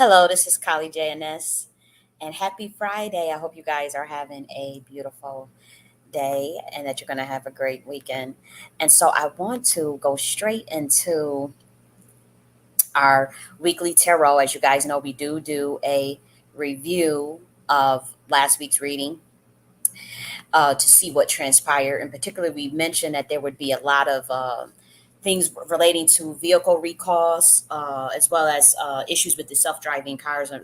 Hello, this is J.N.S. and happy Friday. I hope you guys are having a beautiful day and that you're going to have a great weekend. And so I want to go straight into our weekly tarot. As you guys know, we do a review of last week's reading to see what transpired. In particular, we mentioned that there would be a lot of things relating to vehicle recalls, as well as issues with the self-driving cars, or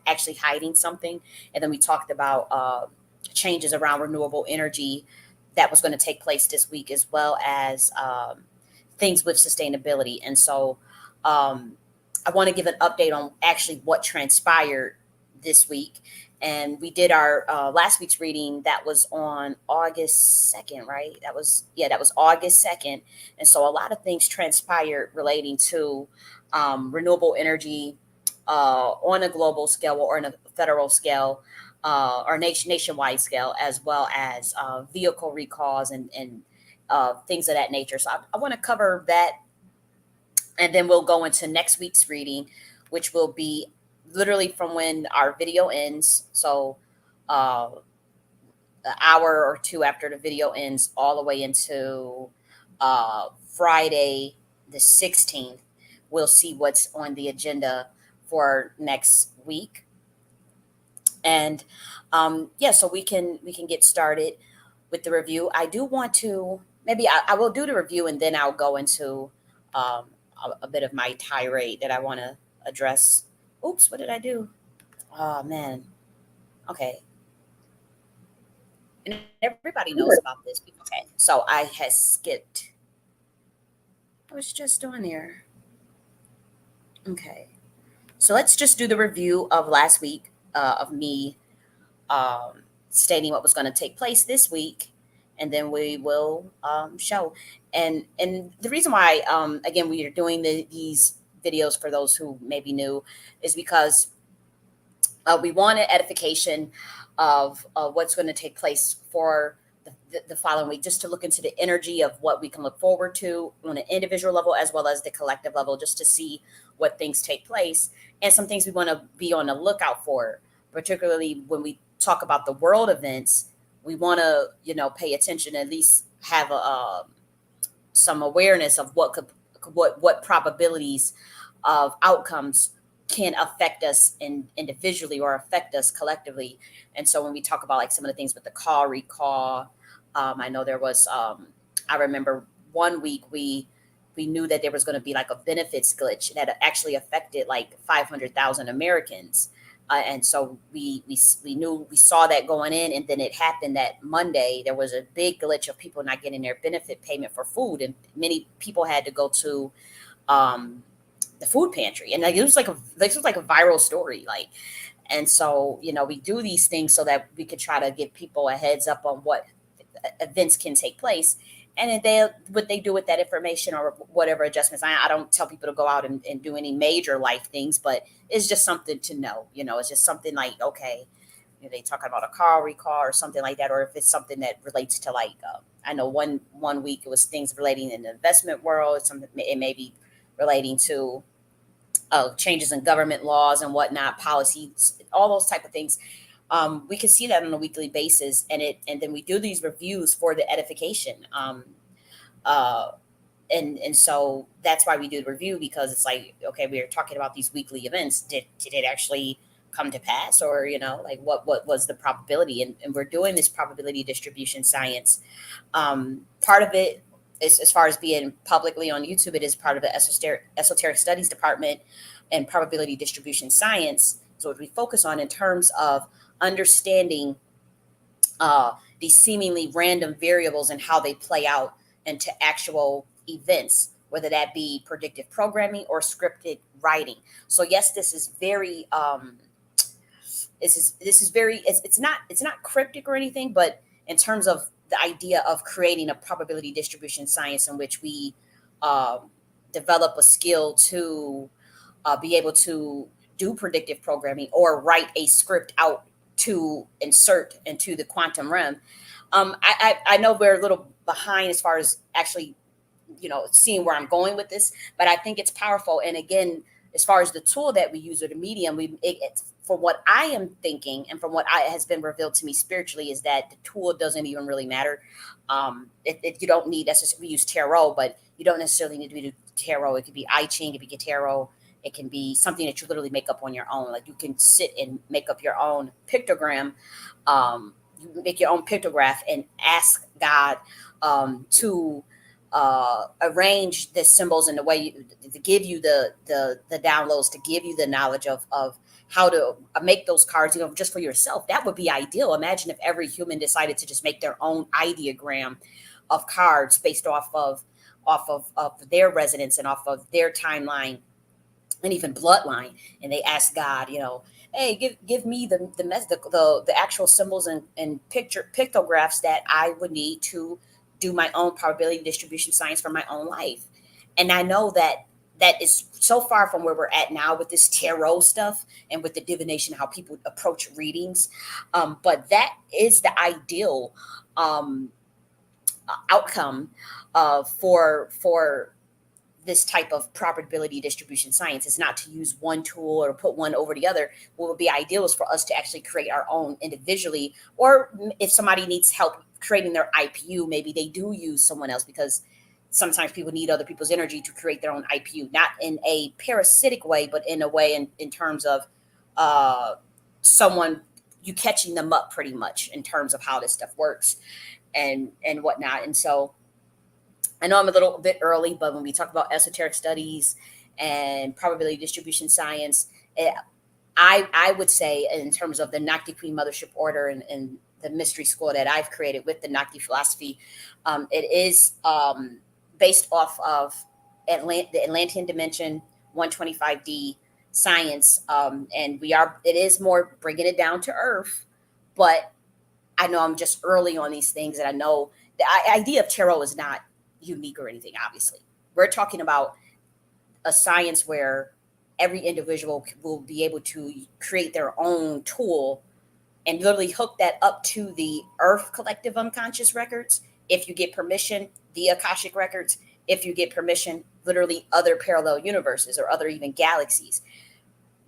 actually hiding something. And then we talked about changes around renewable energy that was going to take place this week, as well as things with sustainability. And so I want to give an update on actually what transpired this week. And we did our last week's reading that was on August 2nd, right? That was August 2nd. And so a lot of things transpired relating to renewable energy on a global scale or on a federal scale, or nationwide scale, as well as vehicle recalls and things of that nature. So I want to cover that, and then we'll go into next week's reading, which will be literally from when our video ends. So an hour or two after the video ends, all the way into Friday the 16th. We'll see what's on the agenda for next week. And yeah, so we can get started with the review. I do want to, maybe I will do the review and then I'll go into a bit of my tirade that I want to address. Oops, what did I do? Oh man. Okay. And everybody knows about this. Okay. So I had skipped. I was just doing there. Okay. So let's just do the review of last week, of me stating what was going to take place this week, and then we will show. And the reason why, again, we are doing these videos for those who may be new is because we wanted edification of what's going to take place for the following week, just to look into the energy of what we can look forward to on an individual level as well as the collective level, just to see what things take place and some things we want to be on the lookout for, particularly when we talk about the world events. We want to, pay attention, at least have some awareness of what probabilities of outcomes can affect us individually or affect us collectively. And so when we talk about like some of the things with the car recall, I know there was, I remember one week we knew that there was going to be like a benefits glitch that actually affected like 500,000 Americans. And so we knew, we saw that going in, and then it happened that Monday there was a big glitch of people not getting their benefit payment for food, and many people had to go to um, the food pantry, and like this was like a viral story, like. And so we do these things so that we could try to give people a heads up on what events can take place, and then what they do with that information or whatever adjustments. I don't tell people to go out and do any major life things, but it's just something to know. It's just something like, okay, they talk about a car recall or something like that, or if it's something that relates to like, I know one week it was things relating in the investment world. Something it may be relating to changes in government laws and whatnot, policies, all those type of things. We can see that on a weekly basis, and then we do these reviews for the edification. Uh, and so that's why we do the review, because it's like, okay, we are talking about these weekly events. Did it actually come to pass, or like what was the probability? And we're doing this probability distribution science. Part of it is, as far as being publicly on YouTube, it is part of the esoteric studies department, and probability distribution science is what we focus on in terms of understanding these seemingly random variables and how they play out into actual events, whether that be predictive programming or scripted writing. So yes, this is very this is very, it's not cryptic or anything, but in terms of the idea of creating a probability distribution science in which we um, develop a skill to be able to do predictive programming or write a script out to insert into the quantum realm. I know we're a little behind as far as actually, seeing where I'm going with this, but I think it's powerful. And again, as far as the tool that we use or the medium, for what I am thinking and from what has been revealed to me spiritually is that the tool doesn't even really matter. You don't need necessarily, we use tarot, but you don't necessarily need to be tarot. It could be I Ching, it could be tarot. It can be something that you literally make up on your own. Like you can sit and make up your own pictogram. You make your own pictograph and ask God to arrange the symbols in the way to give you the downloads, to give you the knowledge of how to make those cards, just for yourself. That would be ideal. Imagine if every human decided to just make their own ideogram of cards based of their resonance and off of their timeline and even bloodline, and they ask God, hey, give me the actual symbols and pictographs that I would need to do my own probability distribution science for my own life. And I know that is so far from where we're at now with this tarot stuff and with the divination, how people approach readings. But that is the ideal um, outcome for this type of probability distribution science. Is not to use one tool or put one over the other. What would be ideal is for us to actually create our own individually, or if somebody needs help creating their IPU, maybe they do use someone else, because sometimes people need other people's energy to create their own IPU, not in a parasitic way, but in a way in terms of uh, someone, you catching them up pretty much in terms of how this stuff works and whatnot. And so I know I'm a little bit early, but when we talk about esoteric studies and probability distribution science, eh, I would say in terms of the Nakti Queen Mothership Order and the mystery school that I've created with the Nakti philosophy, it is based off of the Atlantean dimension 125D science, and it is more bringing it down to earth, but I know I'm just early on these things, and I know the idea of tarot is not unique or anything. Obviously, we're talking about a science where every individual will be able to create their own tool and literally hook that up to the Earth collective unconscious records. If you get permission, the Akashic records. If you get permission, literally other parallel universes or other even galaxies.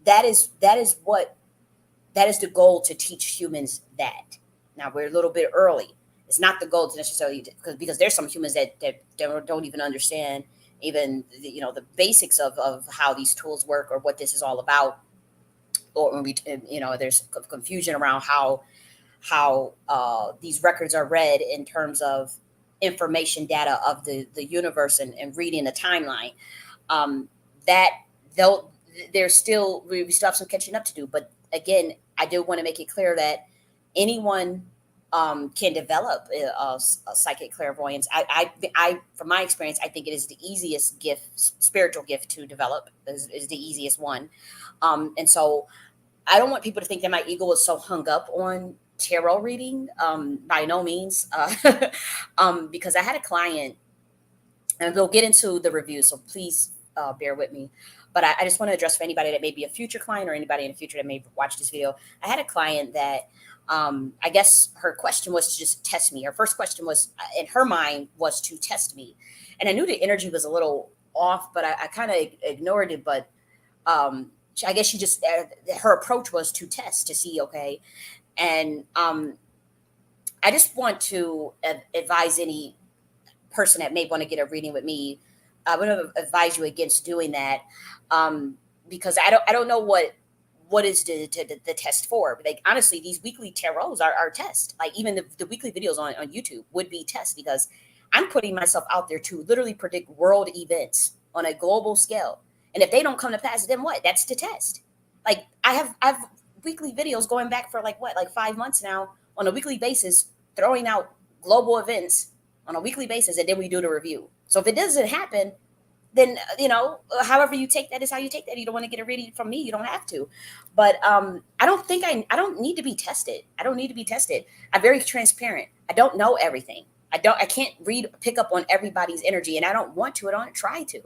That is the goal, to teach humans that. Now we're a little bit early. It's not the goal to necessarily, because there's some humans that don't even understand even the basics of how these tools work or what this is all about. Or when there's confusion around how these records are read in terms of information data of the universe and reading the timeline. That they'll there's still we still have some catching up to do. But again, I do want to make it clear that anyone can develop a psychic clairvoyance. From my experience, I think it is the easiest gift, spiritual gift to develop. Is the easiest one, and so I don't want people to think that my ego is so hung up on tarot reading. By no means, because I had a client, and we'll get into the review, so please bear with me. But I just want to address for anybody that may be a future client or anybody in the future that may watch this video. I had a client that I guess her question was to just test me. Her first question was, in her mind, was to test me. And I knew the energy was a little off, but I kind of ignored it. But I guess she just, her approach was to test to see, okay. And I just want to advise any person that may want to get a reading with me. I would advise you against doing that, because I don't know what is the test for. Like honestly, these weekly tarots are tests. Like even the weekly videos on YouTube would be tests, because I'm putting myself out there to literally predict world events on a global scale. And if they don't come to pass, then what? That's the test. Like I've weekly videos going back for like 5 months now on a weekly basis, throwing out global events on a weekly basis, and then we do the review. So if it doesn't happen, then however you take that is how you take that. You don't want to get a reading from me, you don't have to. But I don't need to be tested. I don't need to be tested. I'm very transparent. I don't know everything. I can't pick up on everybody's energy, and I don't want to. I don't try to.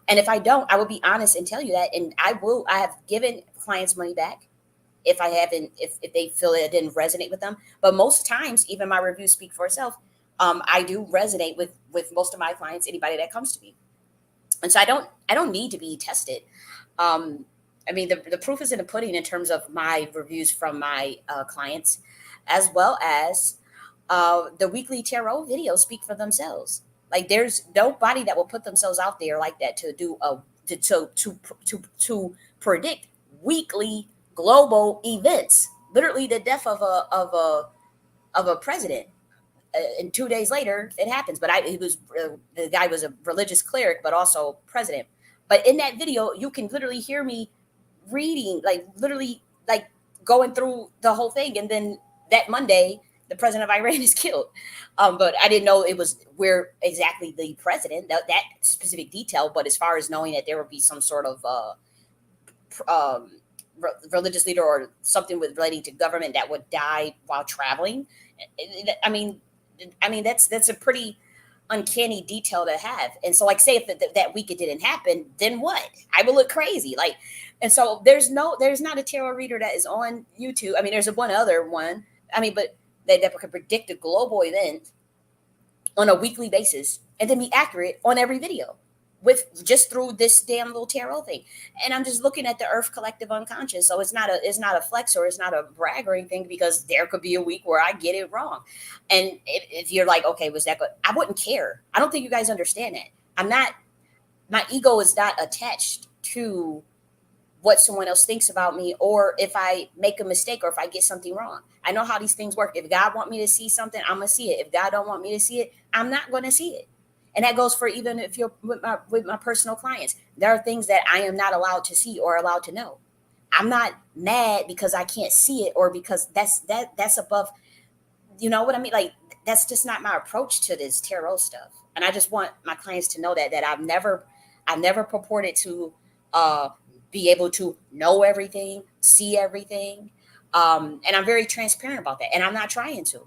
And if I don't, I will be honest and tell you that. And I have given clients money back if I haven't, if they feel it didn't resonate with them. But most times, even my reviews speak for itself. I do resonate with most of my clients, anybody that comes to me. And so I don't need to be tested. Um, I mean, the proof is in the pudding in terms of my reviews from my clients, as well as the weekly tarot videos speak for themselves. Like there's nobody that will put themselves out there like that to do a to predict weekly global events. Literally, the death of a president, and 2 days later it happens. But he was the guy was a religious cleric, but also president. But in that video, you can literally hear me reading, like literally, like going through the whole thing, and then that Monday, the president of Iran is killed. But I didn't know it was where exactly the president, that specific detail. But as far as knowing that there would be some sort of um, religious leader or something with relating to government that would die while traveling, I mean, that's a pretty uncanny detail to have. And so, like, say if that week it didn't happen, then what? I would look crazy. Like, and so there's not a tarot reader that is on YouTube. I mean, there's one other one. I mean, but that could predict a global event on a weekly basis and then be accurate on every video with just through this damn little tarot thing. And I'm just looking at the Earth collective unconscious. So it's not a flex or it's not a brag or anything, because there could be a week where I get it wrong. And if you're like, okay, was that good? I wouldn't care. I don't think you guys understand that. I'm not, my ego is not attached to what someone else thinks about me, or if I make a mistake or if I get something wrong. I know how these things work. If God want me to see something, I'm gonna see it. If God don't want me to see it, I'm not gonna see it. And that goes for even if you're with my personal clients. There are things that I am not allowed to see or allowed to know. I'm not mad because I can't see it, or because that's above, you know what I mean? Like, that's just not my approach to this tarot stuff. And I just want my clients to know that I've never purported to uh be able to know everything, see everything. And I'm very transparent about that. And I'm not trying to.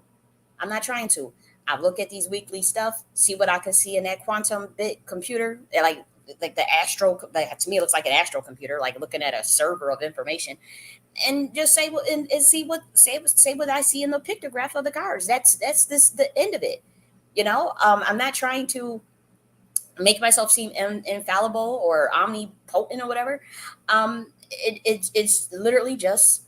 I'm not trying to. I look at these weekly stuff, see what I can see in that quantum bit computer, like the astro. Like, to me, it looks like an astro computer, like looking at a server of information, and just say what and see what say what I see in the pictograph of the cards. That's this the end of it. I'm not trying to make myself seem infallible or omnipotent or whatever. It's literally just,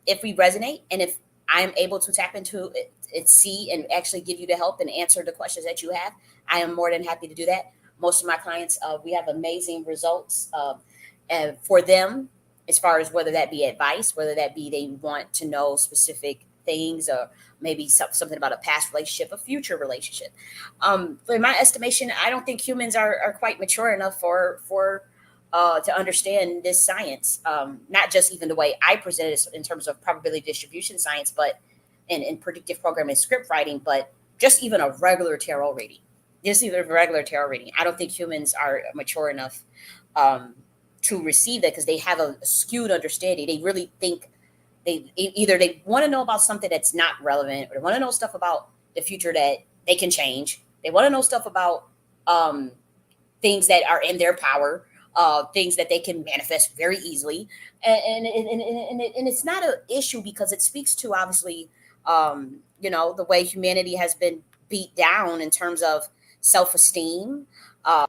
if we resonate and if I am able to tap into it and see and actually give you the help and answer the questions that you have, I am more than happy to do that. Most of my clients, we have amazing results, and for them, as far as whether that be advice, whether that be they want to know specific things, or maybe something about a past relationship, a future relationship. In my estimation, I don't think humans are quite mature enough to understand this science. Not just even the way I present it in terms of probability distribution science, but in predictive programming, script writing, but just even a regular tarot reading. Just even a regular tarot reading. I don't think humans are mature enough to receive that, because they have a skewed understanding. They really think either they want to know about something that's not relevant, or they want to know stuff about the future that they can change. They want to know stuff about um, things that are in their power, things that they can manifest very easily, and it's not an issue because it speaks to, obviously, the way humanity has been beat down in terms of self-esteem, uh,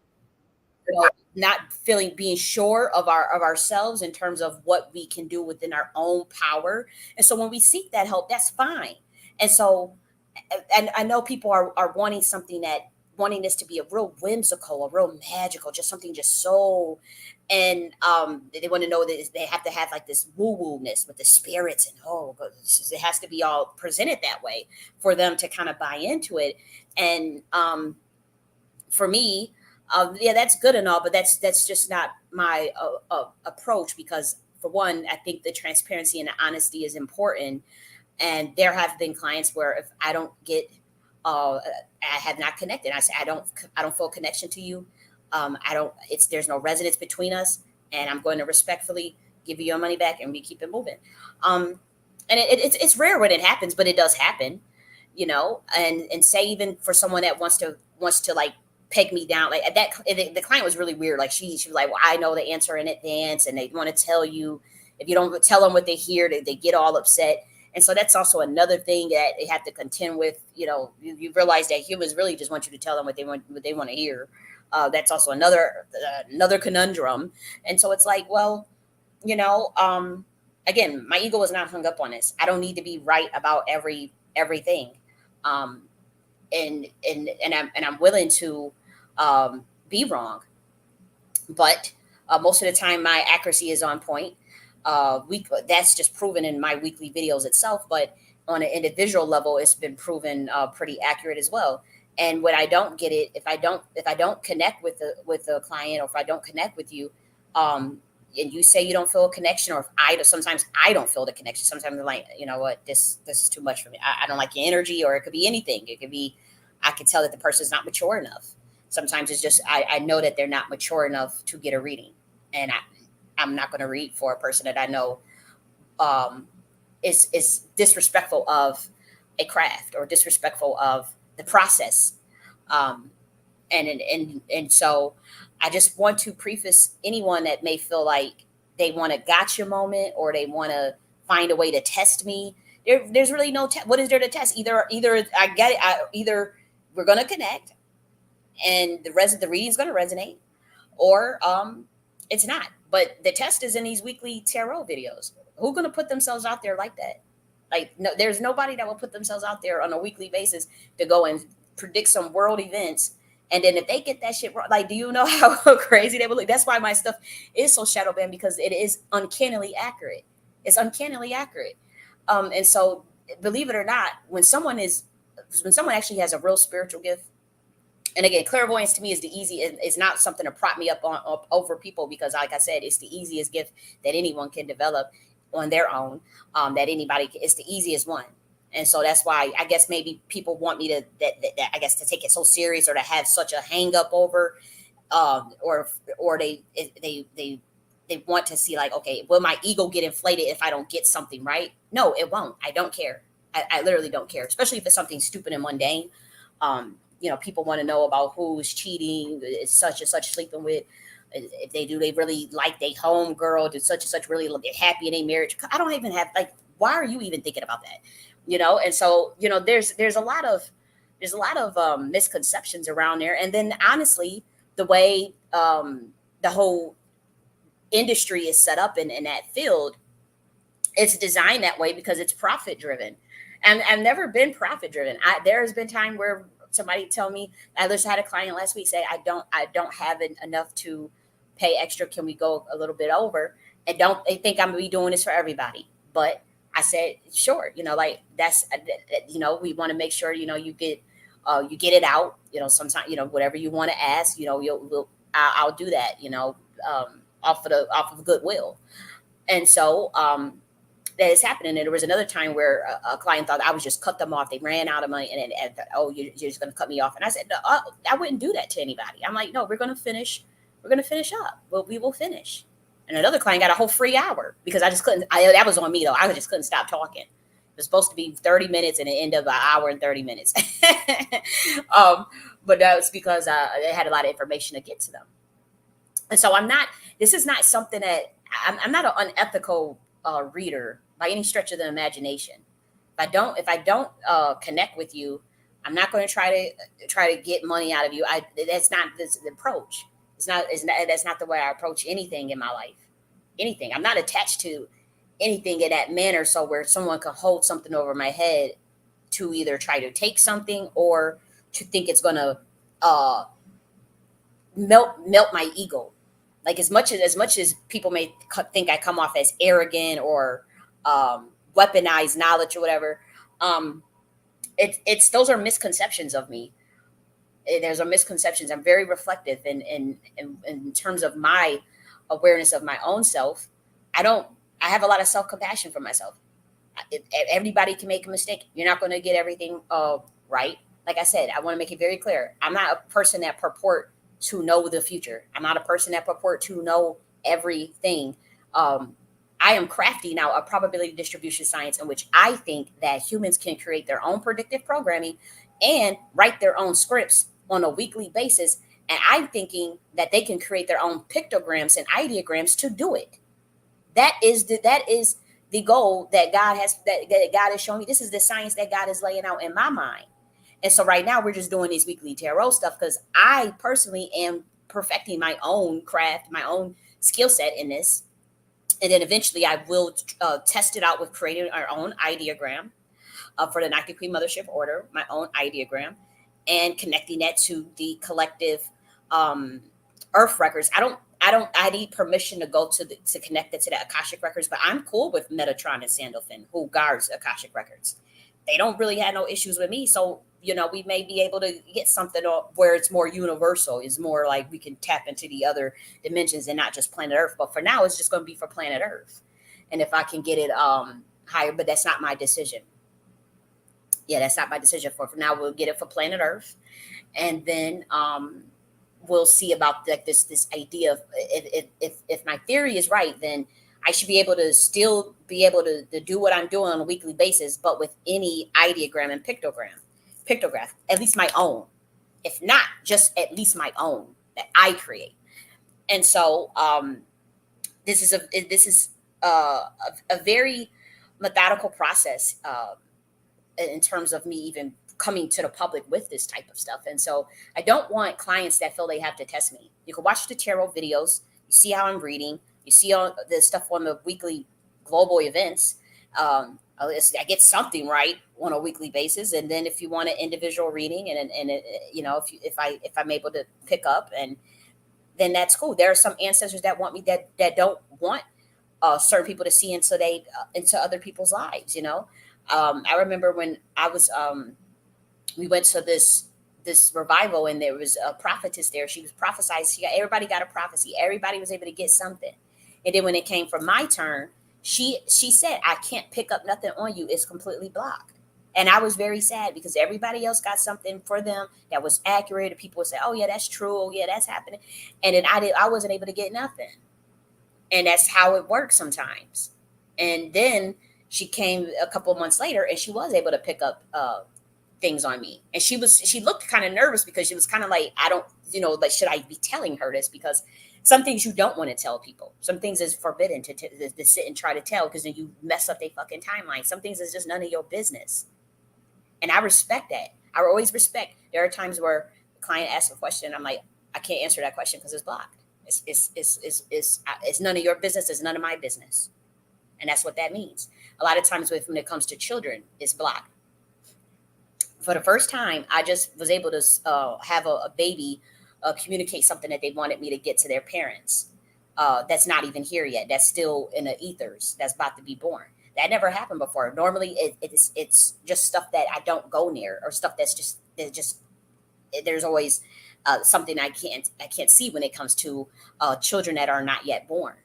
not feeling being sure of ourselves in terms of what we can do within our own power. And so when we seek that help, that's fine. And so, and I know people are wanting something, that wanting this to be a real whimsical, a real magical, just something just so, and they want to know that they have to have like this woo woo ness with the spirits, and oh, but it has to be all presented that way for them to kind of buy into it. And for me, yeah, that's good and all, but that's just not my approach, because for one, I think the transparency and the honesty is important. And there have been clients where if I don't get, I have not connected. I say I don't feel connection to you. I don't. There's no resonance between us, and I'm going to respectfully give you your money back, and we keep it moving. And it's rare when it happens, but it does happen. And say, even for someone that wants to like peg me down, like that, the client was really weird. Like she was like, well, I know the answer in advance, and they want to tell you. If you don't tell them what they hear, they get all upset. And so that's also another thing that they have to contend with. You realize that humans really just want you to tell them what they want to hear. That's also another conundrum. And so it's like, well, you know, again, my ego is not hung up on this. I don't need to be right about everything. Um, and I'm willing to be wrong, but most of the time my accuracy is on point. That's just proven in my weekly videos itself, but on an individual level, it's been proven pretty accurate as well. And when I don't get it, if I don't connect with the client, or if I don't connect with you, and you say you don't feel a connection, or if sometimes I don't feel the connection. Sometimes I'm like, you know what, this is too much for me. I don't like your energy, or it could be anything. It could be, I could tell that the person's not mature enough. Sometimes it's just I know that they're not mature enough to get a reading, and I'm not going to read for a person that I know um, is disrespectful of a craft, or disrespectful of the process. Um, and so I just want to preface anyone that may feel like they want a gotcha moment, or they want to find a way to test me. There's really no what is there to test? Either I get it. Either we're gonna connect, and the reading's gonna resonate, or it's not. But the test is in these weekly tarot videos. Who's gonna put themselves out there like that? Like, no, there's nobody that will put themselves out there on a weekly basis to go and predict some world events. And then if they get that shit wrong, like, do you know how crazy they will look? That's why my stuff is so shadow banned, because it is uncannily accurate. It's uncannily accurate. And so, believe it or not, when someone actually has a real spiritual gift, and again, clairvoyance to me is the easy. It's not something to prop me up over people, because, like I said, it's the easiest gift that anyone can develop on their own. That anybody, it's the easiest one. And so that's why I guess maybe people want me to that I guess to take it so serious, or to have such a hang up over, or they want to see, like, okay, will my ego get inflated if I don't get something right? No, it won't. I don't care. I literally don't care, especially if it's something stupid and mundane. People want to know about who's cheating, is such and such sleeping with. If they do, they really like their home girl. Did such and such really look happy in their marriage? I don't even have, like, why are you even thinking about that? And so there's a lot of misconceptions around there. And then honestly, the way the whole industry is set up in that field, it's designed that way because it's profit driven. And I've never been profit driven. There's been time where somebody tell me, I just had a client last week say, I don't have enough to pay extra. Can we go a little bit over? And don't they think I'm gonna be doing this for everybody? But I said, sure, like that's, we want to make sure, you get it out, sometimes, whatever you want to ask, I'll do that, off of goodwill. And so, that is happening. And there was another time where a client thought I was just cut them off. They ran out of money, and thought, oh, you're just going to cut me off. And I said, no, I wouldn't do that to anybody. I'm like, no, we're going to finish. We're going to finish up. Well, we will finish. And another client got a whole free hour because I just couldn't. That was on me though. I just couldn't stop talking. It was supposed to be 30 minutes, and it ended up an hour and 30 minutes. But that was because they had a lot of information to get to them. And so this is not something that I'm not an unethical reader by any stretch of the imagination. If I don't connect with you, I'm not going to try to get money out of you. That's not this the approach. That's not the way I approach anything in my life. Anything. I'm not attached to anything in that manner. So where someone can hold something over my head to either try to take something, or to think it's going to uh, melt my ego. Like, as much as people may think I come off as arrogant, or weaponize knowledge, or whatever, um, it's those are misconceptions of me. There's a misconceptions. I'm very reflective in terms of my awareness of my own self. I don't. I have a lot of self compassion for myself. Everybody can make a mistake. You're not going to get everything right. Like I said, I want to make it very clear. I'm not a person that purport to know the future. I'm not a person that purport to know everything. Um, I am crafty now a probability distribution science in which I think that humans can create their own predictive programming and write their own scripts on a weekly basis. And I'm thinking that they can create their own pictograms and ideograms to do it. That is the goal that God has shown me. This is the science that God is laying out in my mind. And so right now we're just doing these weekly tarot stuff because I personally am perfecting my own craft, my own skill set in this. And then eventually I will test it out with creating our own ideogram for the Nike Queen Mothership Order, my own ideogram, and connecting that to the collective um, Earth records. I need permission to go to connect it to the Akashic records, but I'm cool with Metatron and Sandalphon, who guards Akashic records. They don't really have no issues with me, so we may be able to get something where it's more universal. It's more like we can tap into the other dimensions and not just planet Earth. But for now, it's just going to be for planet Earth, and if I can get it higher, but that's not my decision. Yeah, that's not my decision. For now, we'll get it for planet Earth, and then we'll see about like this idea of if my theory is right, then I should be able to still be able to do what I'm doing on a weekly basis, but with any ideogram and pictograph, at least my own. If not, just at least my own that I create. And so this is a very methodical process in terms of me even coming to the public with this type of stuff. And so I don't want clients that feel they have to test me. You can watch the tarot videos, you see how I'm reading, you see all the stuff on the weekly global events. I get something right on a weekly basis, and then if you want an individual reading, if I'm able to pick up, and then that's cool. There are some ancestors that want me that don't want certain people to see into other people's lives. I remember when I was we went to this revival, and there was a prophetess there. She was prophesied. Everybody got a prophecy. Everybody was able to get something. And then when it came for my turn, she said, "I can't pick up nothing on you. It's completely blocked." And I was very sad because everybody else got something for them that was accurate. And people would say, "Oh yeah, that's true. Oh yeah, that's happening." And then I wasn't able to get nothing. And that's how it works sometimes. And then she came a couple of months later, and she was able to pick up things on me. And she looked kind of nervous because she was kind of like, I don't, like, should I be telling her this? Because some things you don't want to tell people. Some things is forbidden to sit and try to tell, because then you mess up their fucking timeline. Some things is just none of your business. And I respect that. I always respect. There are times where the client asks a question, I'm like, I can't answer that question because it's blocked. It's none of your business. It's none of my business. And that's what that means. A lot of times when it comes to children, it's blocked. For the first time, I just was able to have a baby communicate something that they wanted me to get to their parents. That's not even here yet. That's still in the ethers. That's about to be born. That never happened before. Normally, it's just stuff that I don't go near, or stuff that's just there's always something I can't see when it comes to children that are not yet born.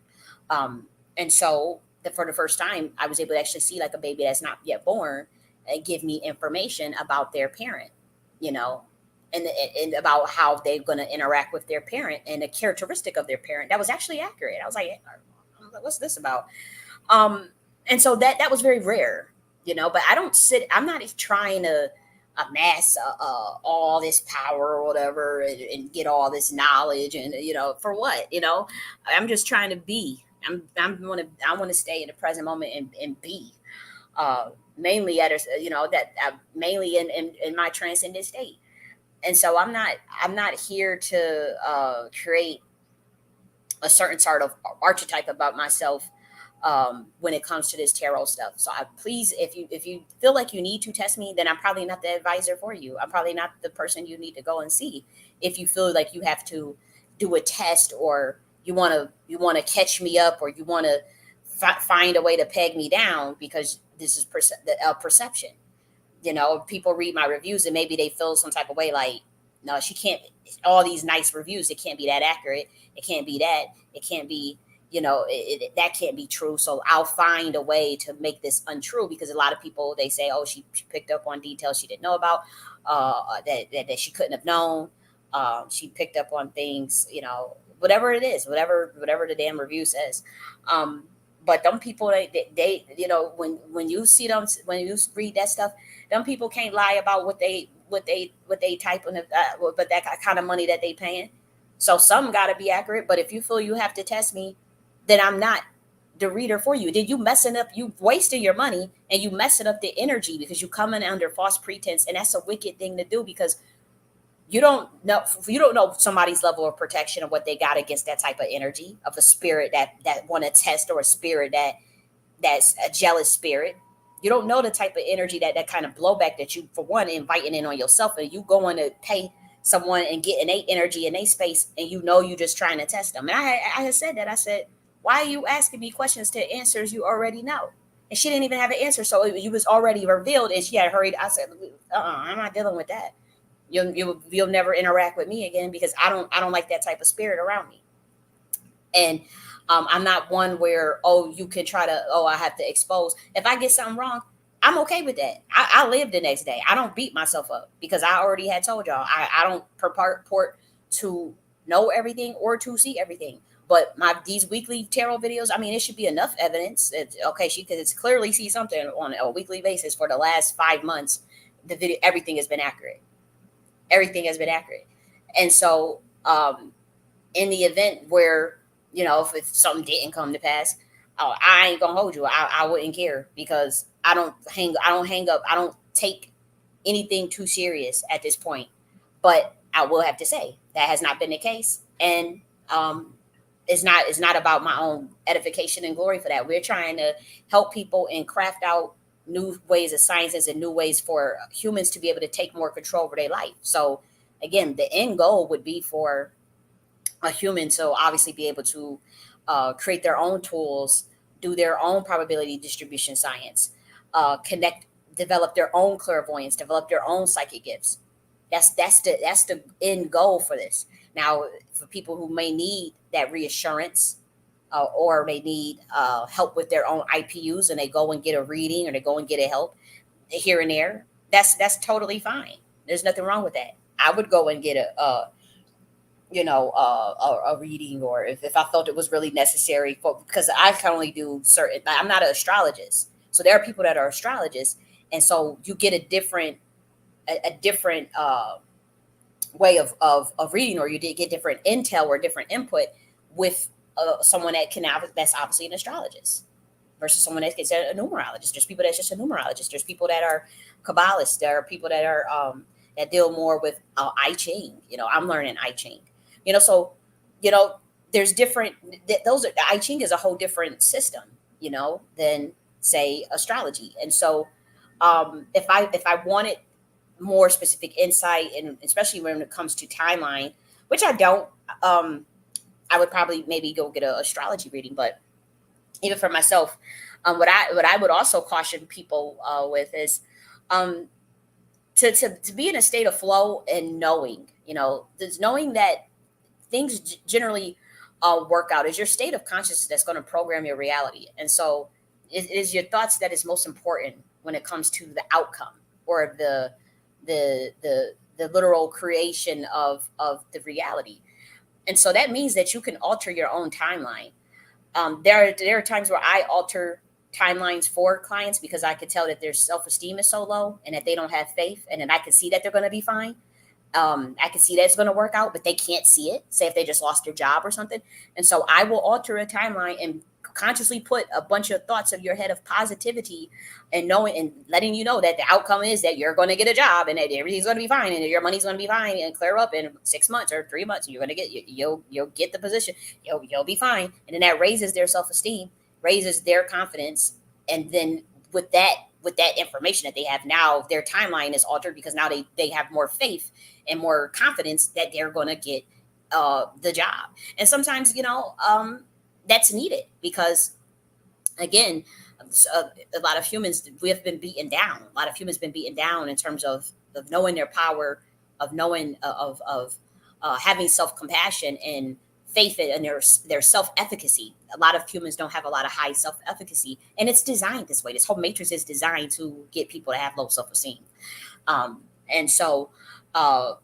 And so for the first time, I was able to actually see like a baby that's not yet born and give me information about their parent, you know, and about how they're going to interact with their parent and the characteristic of their parent. That was actually accurate. I was like, what's this about? Um, and so that was very rare, but I'm not trying to amass all this power or whatever, and get all this knowledge, and for what? I'm just trying to be. I want to stay in the present moment and be, mainly mainly in my transcendent state. And so I'm not here to create a certain sort of archetype about myself when it comes to this tarot stuff. So please, if you feel like you need to test me, then I'm probably not the advisor for you. I'm probably not the person you need to go and see. If you feel like you have to do a test, or you want to catch me up, or you want to find a way to peg me down, because this is perception. People read my reviews and maybe they feel some type of way, like, no, she can't. All these nice reviews, it can't be that accurate. It can't be that. It can't be. That can't be true. So I'll find a way to make this untrue, because a lot of people, they say, oh, she picked up on details she didn't know about, that she couldn't have known. She picked up on things, whatever it is, whatever the damn review says. But them people, when you see them, when you read that stuff, them people can't lie about what they type in, but that kind of money that they paying. So some got to be accurate. But if you feel you have to test me, then I'm not the reader for you. Then you messing up, you wasting your money and you messing up the energy because you coming under false pretense, and that's a wicked thing to do because you don't know somebody's level of protection of what they got against that type of energy of a spirit that want to test, or a spirit that's a jealous spirit. You don't know the type of energy that kind of blowback that you, for one, inviting in on yourself, and you going to pay someone and getting a energy in a space, and you just trying to test them. And I had said that. I said, why are you asking me questions to answers you already know? And she didn't even have an answer, so you was already revealed, and she had hurried. I said, I'm not dealing with that. You'll never interact with me again because I don't like that type of spirit around me. And I'm not one where, oh, you can try to, oh, I have to expose. If I get something wrong, I'm okay with that. I live the next day. I don't beat myself up because I already had told y'all I don't purport to know everything or to see everything. But my these weekly tarot videos, I mean, it should be enough evidence. Okay, she could clearly see something on a weekly basis for the last 5 months. The video, everything has been accurate. Everything has been accurate. And so, in the event where, if something didn't come to pass, I ain't gonna hold you. I wouldn't care because I don't hang up, I don't take anything too serious at this point. But I will have to say that has not been the case, and um, it's not about my own edification and glory for that. We're trying to help people and craft out new ways of sciences and new ways for humans to be able to take more control over their life. So again, the end goal would be for a human to obviously be able to create their own tools, do their own probability distribution science, connect, develop their own clairvoyance, develop their own psychic gifts. That's the end goal for this. Now, for people who may need that reassurance, or may need help with their own IPUs, and they go and get a reading or they go and get a help here and there, that's totally fine. There's nothing wrong with that. I would go and get a reading, or if I felt it was really necessary, for because I can only do certain. I'm not an astrologist, so there are people that are astrologists, and so you get a different way of reading, or you did get different intel or different input with someone that's obviously an astrologist versus someone that's a numerologist. There's people that's just a numerologist. There's people that are Kabbalists. There are people that are that deal more with I Ching. I'm learning I Ching. So you know, there's different. Those are I Ching is a whole different system. Than say astrology. And so, if I wanted more specific insight, and especially when it comes to timeline, which I don't, I would probably maybe go get an astrology reading. But even for myself, what I would also caution people with is um, to be in a state of flow and knowing, there's knowing that things generally work out. Is your state of consciousness that's going to program your reality. And so it is your thoughts that is most important when it comes to the outcome, or the literal creation of the reality. And so that means that you can alter your own timeline. There are times where I alter timelines for clients because I could tell that their self esteem is so low and that they don't have faith, and then I can see that they're going to be fine. I can see that it's going to work out, but they can't see it. Say if they just lost their job or something, and so I will alter a timeline and consciously put a bunch of thoughts of your head of positivity, and knowing and letting you know that the outcome is that you're going to get a job and that everything's going to be fine and that your money's going to be fine and clear up in 6 months or 3 months. You're going to get you'll get the position. You'll be fine, and then that raises their self esteem, raises their confidence, and then with that information that they have now, their timeline is altered because now they have more faith and more confidence that they're going to get the job. And sometimes that's needed because again, a lot of humans, we have been beaten down. A lot of humans been beaten down in terms of knowing their power, of knowing of having self compassion and faith in their self efficacy. A lot of humans don't have a lot of high self efficacy, and it's designed this way. This whole matrix is designed to get people to have low self esteem. And so, uh,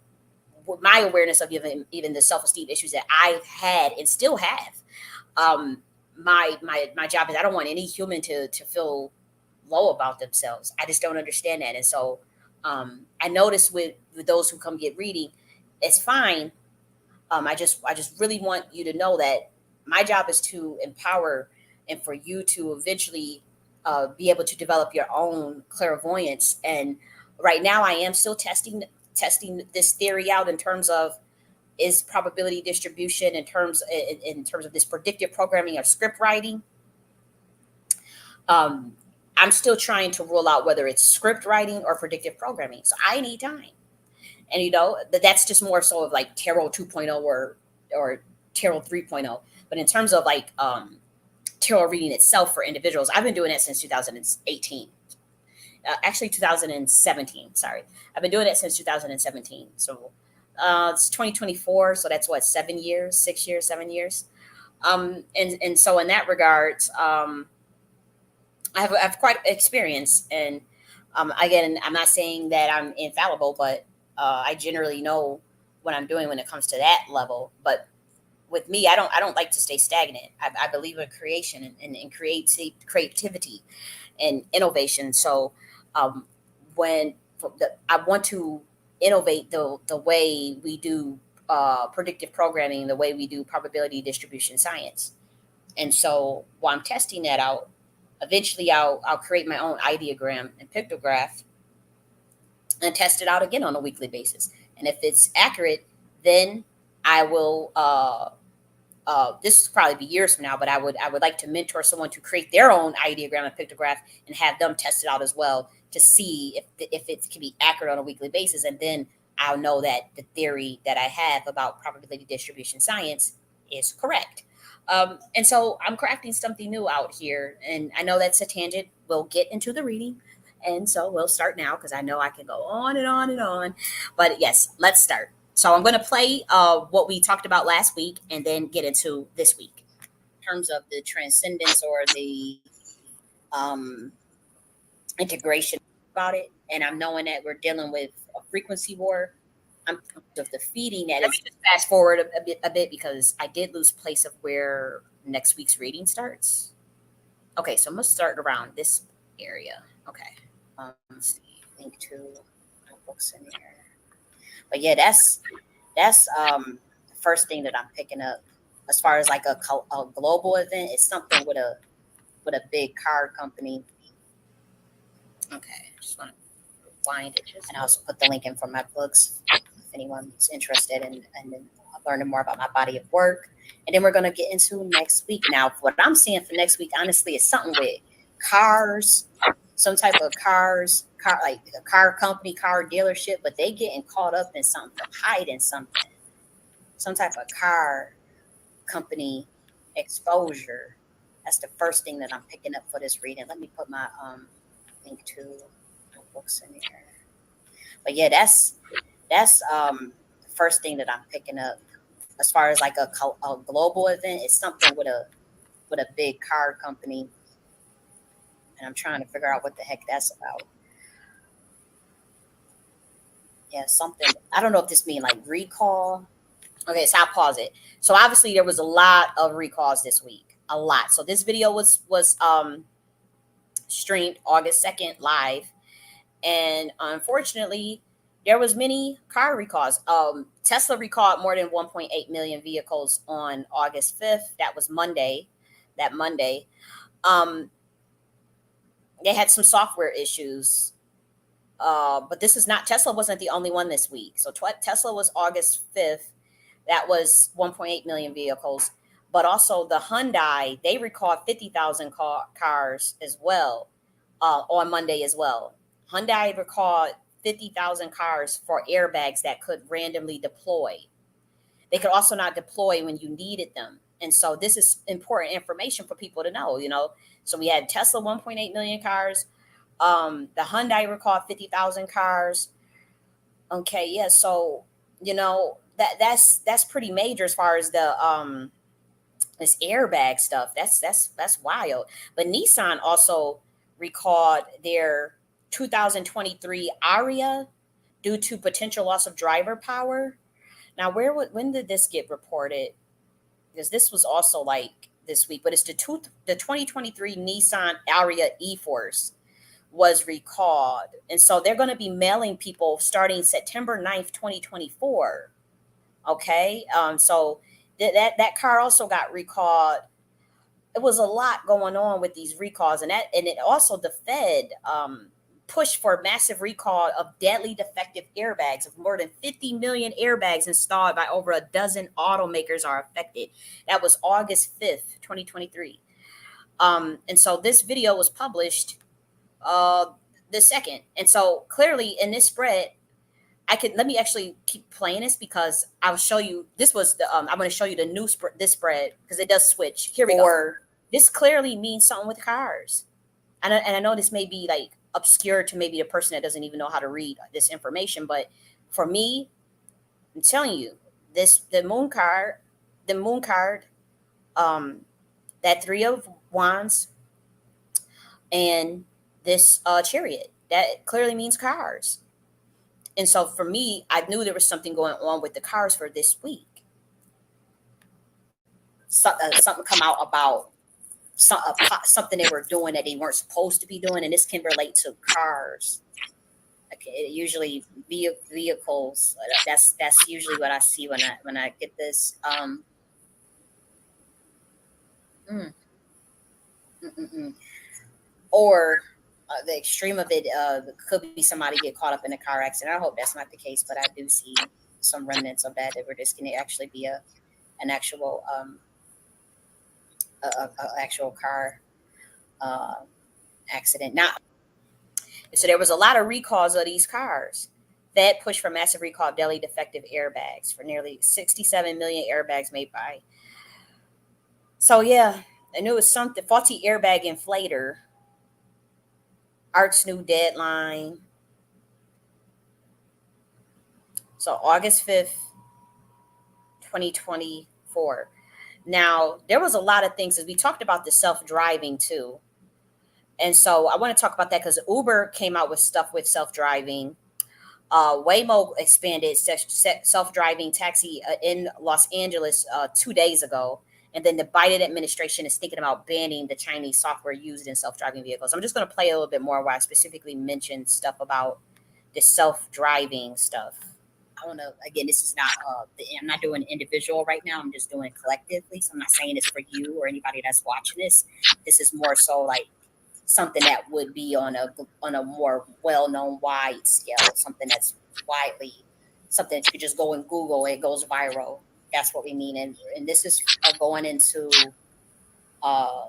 with my awareness of even the self esteem issues that I've had and still have, my job is I don't want any human to feel low about themselves. I just don't understand that. And so I notice with those who come get reading, it's fine. I just really want you to know that my job is to empower and for you to eventually be able to develop your own clairvoyance. And right now, I am still testing this theory out in terms of is probability distribution in terms of this predictive programming or script writing. Um, I'm still trying to rule out whether it's script writing or predictive programming. So I need time. And that's just more so of like tarot 2.0 or tarot 3.0. But in terms of like tarot reading itself for individuals, I've been doing it since 2018. Actually 2017, sorry. I've been doing it since 2017. So it's 2024, so that's what, 7 years, 6 years, 7 years. And so in that regard, I have quite experience. And again, I'm not saying that I'm infallible, but I generally know what I'm doing when it comes to that level. But with me, I don't like to stay stagnant. I believe in creation and creativity and innovation. So um, when I want to innovate the way we do predictive programming, the way we do probability distribution science. And so while I'm testing that out, eventually I'll create my own ideogram and pictograph and test it out again on a weekly basis. And if it's accurate, then I will this will probably be years from now, but I would like to mentor someone to create their own ideogram and pictograph and have them test it out as well to see if it can be accurate on a weekly basis, and then I'll know that the theory that I have about probability distribution science is correct. And so I'm crafting something new out here, and I know that's a tangent. We'll get into the reading, and so we'll start now because I know I can go on and on and on. But yes, let's start. So I'm going to play what we talked about last week and then get into this week in terms of the transcendence or the um, integration about it. And I'm knowing that we're dealing with a frequency war. I'm of the feeding that. Let me just fast forward a bit because I did lose place of where next week's reading starts. Okay, so I'm gonna start around this area. Okay, let's see, link to my books in there. But yeah, that's the first thing that I'm picking up as far as like a global event. It's something with a big car company. Okay, just want to find it, and I also put the link in for my books if anyone's interested in learning more about my body of work. And then we're gonna get into next week. Now, what I'm seeing for next week, honestly, is something with cars, some type of car like a car company, car dealership, but they getting caught up in something, hiding something, some type of car company exposure. That's the first thing that I'm picking up for this reading. Let me put my link to my books in here. But yeah, that's the first thing that I'm picking up as far as like a global event. It's something with a big car company, and I'm trying to figure out what the heck that's about. Yeah, something. I don't know if this mean like recall. Okay, so I'll pause it. So obviously there was a lot of recalls this week. A lot. So this video was streamed August 2nd live, and unfortunately there was many car recalls. Tesla recalled more than 1.8 million vehicles on August 5th. That was Monday. That Monday. Um, they had some software issues. But this is not Tesla wasn't the only one this week. So Tesla was August 5th. That was 1.8 million vehicles. But also the Hyundai, they recalled 50,000 cars as well on Monday as well. Hyundai recalled 50,000 cars for airbags that could randomly deploy. They could also not deploy when you needed them. And so this is important information for people to know. So we had Tesla 1.8 million cars. The Hyundai recalled 50,000 cars. Okay, yeah. So that's pretty major as far as the this airbag stuff. That's wild. But Nissan also recalled their 2023 Aria due to potential loss of driver power. Now, when did this get reported? Because this was also like this week, but it's the 2023 Nissan Aria E-Force was recalled. And so they're going to be mailing people starting September 9th, 2024. Okay. So that car also got recalled it was a lot going on with these recalls, and it also the Fed pushed for massive recall of deadly defective airbags. Of more than 50 million airbags installed by over a dozen automakers are affected. That was August 5th, 2023. And so this video was published uh, the second, and so clearly in this spread, I could let me actually keep playing this because I'll show you. This was the I'm going to show you the new spread. This spread because it does switch. Here we go. This clearly means something with cars, and I know this may be like obscure to maybe a person that doesn't even know how to read this information, but for me, I'm telling you, this the moon card, um, that three of wands, and this chariot that clearly means cars. And so for me, I knew there was something going on with the cars for this week. Something come out about something they were doing that they weren't supposed to be doing, and this can relate to cars. Okay, usually vehicles. That's usually what I see when I get this. Mm, mm, mm, mm. Or the extreme of it could be somebody get caught up in a car accident. I hope that's not the case, but I do see some remnants of that where this can actually be an actual actual car uh, accident. Now, so there was a lot of recalls of these cars. That pushed for massive recall of Delhi defective airbags for nearly 67 million airbags made by. So yeah, I knew it was something faulty airbag inflator. Art's new deadline. So August 5th, 2024. Now there was a lot of things as we talked about the self-driving too. And so I want to talk about that because Uber came out with stuff with self-driving. Waymo expanded self-driving taxi in Los Angeles 2 days ago, and then the Biden administration is thinking about banning the Chinese software used in self-driving vehicles. I'm just going to play a little bit more where I specifically mentioned stuff about the self-driving stuff. I don't know. Again, this is not. I'm not doing individual right now. I'm just doing collectively. So I'm not saying this for you or anybody that's watching this. This is more so like something that would be on a more well-known wide scale, something that's widely, something that you could just go and Google, it goes viral. That's what we mean. And this is going into uh,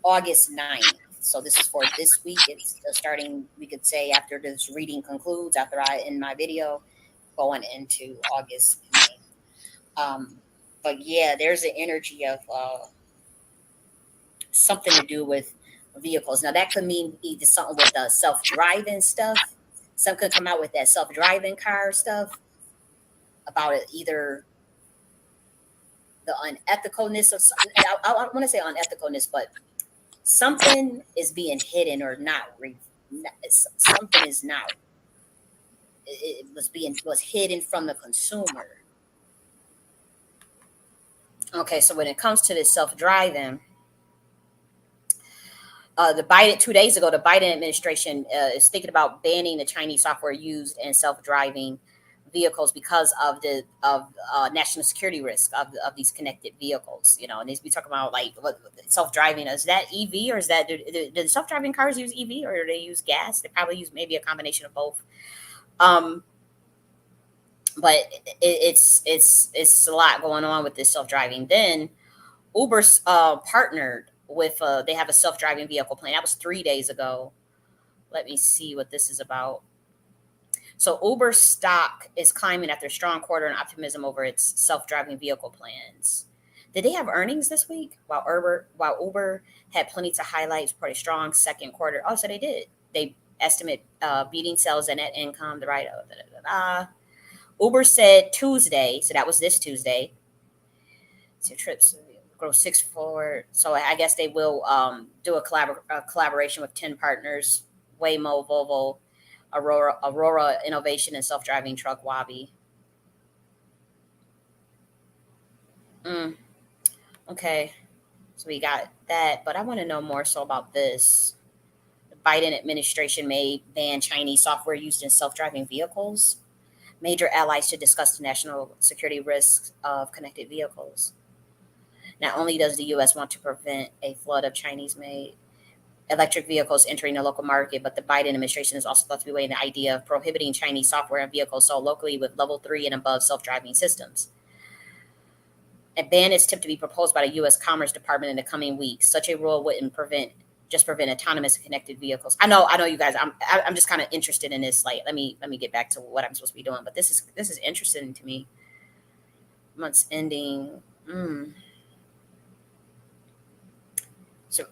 August 9th. So this is for this week. It's starting, we could say, after this reading concludes, after I end my video, going into August 9th. But yeah, there's the energy of something to do with vehicles. Now that could mean either something with self-driving stuff. Some could come out with that self-driving car stuff about it, either the unethicalness of. I want to say unethicalness, but something is being hidden or not. Something is not. It was hidden from the consumer. Okay, so when it comes to this self-driving, the Biden 2 days ago, the Biden administration is thinking about banning the Chinese software used in self-driving vehicles because of the national security risk of these connected vehicles. You know, and as we talk about like self-driving, is that EV or is that do self-driving cars use EV or do they use gas? They probably use maybe a combination of both. Um, but it's a lot going on with this self-driving. Then Uber's partnered with they have a self-driving vehicle plan. That was 3 days ago. Let me see what this is about. So Uber stock is climbing after a strong quarter and optimism over its self-driving vehicle plans. Did they have earnings this week? While Uber had plenty to highlight, reported strong second quarter. Oh, so they did. They estimate beating sales and net income. The right. Uber said Tuesday, so that was this Tuesday. So trips grow 6 forward. So I guess they will do a collaboration with 10 partners: Waymo, Volvo, Aurora Innovation, and self-driving truck Wabi. Mm, okay, so we got that, but I want to know more so about this. The Biden administration may ban Chinese software used in self-driving vehicles. Major allies to discuss the national security risks of connected vehicles. Not only does the U.S. want to prevent a flood of Chinese-made electric vehicles entering the local market, but the Biden administration is also thought to be weighing the idea of prohibiting Chinese software and vehicles sold locally with level 3 and above self-driving systems. A ban is tipped to be proposed by the U.S. Commerce Department in the coming weeks. Such a rule wouldn't prevent autonomous connected vehicles. I know, you guys. I'm just kind of interested in this. Like, let me get back to what I'm supposed to be doing. But this is interesting to me. Months ending. So,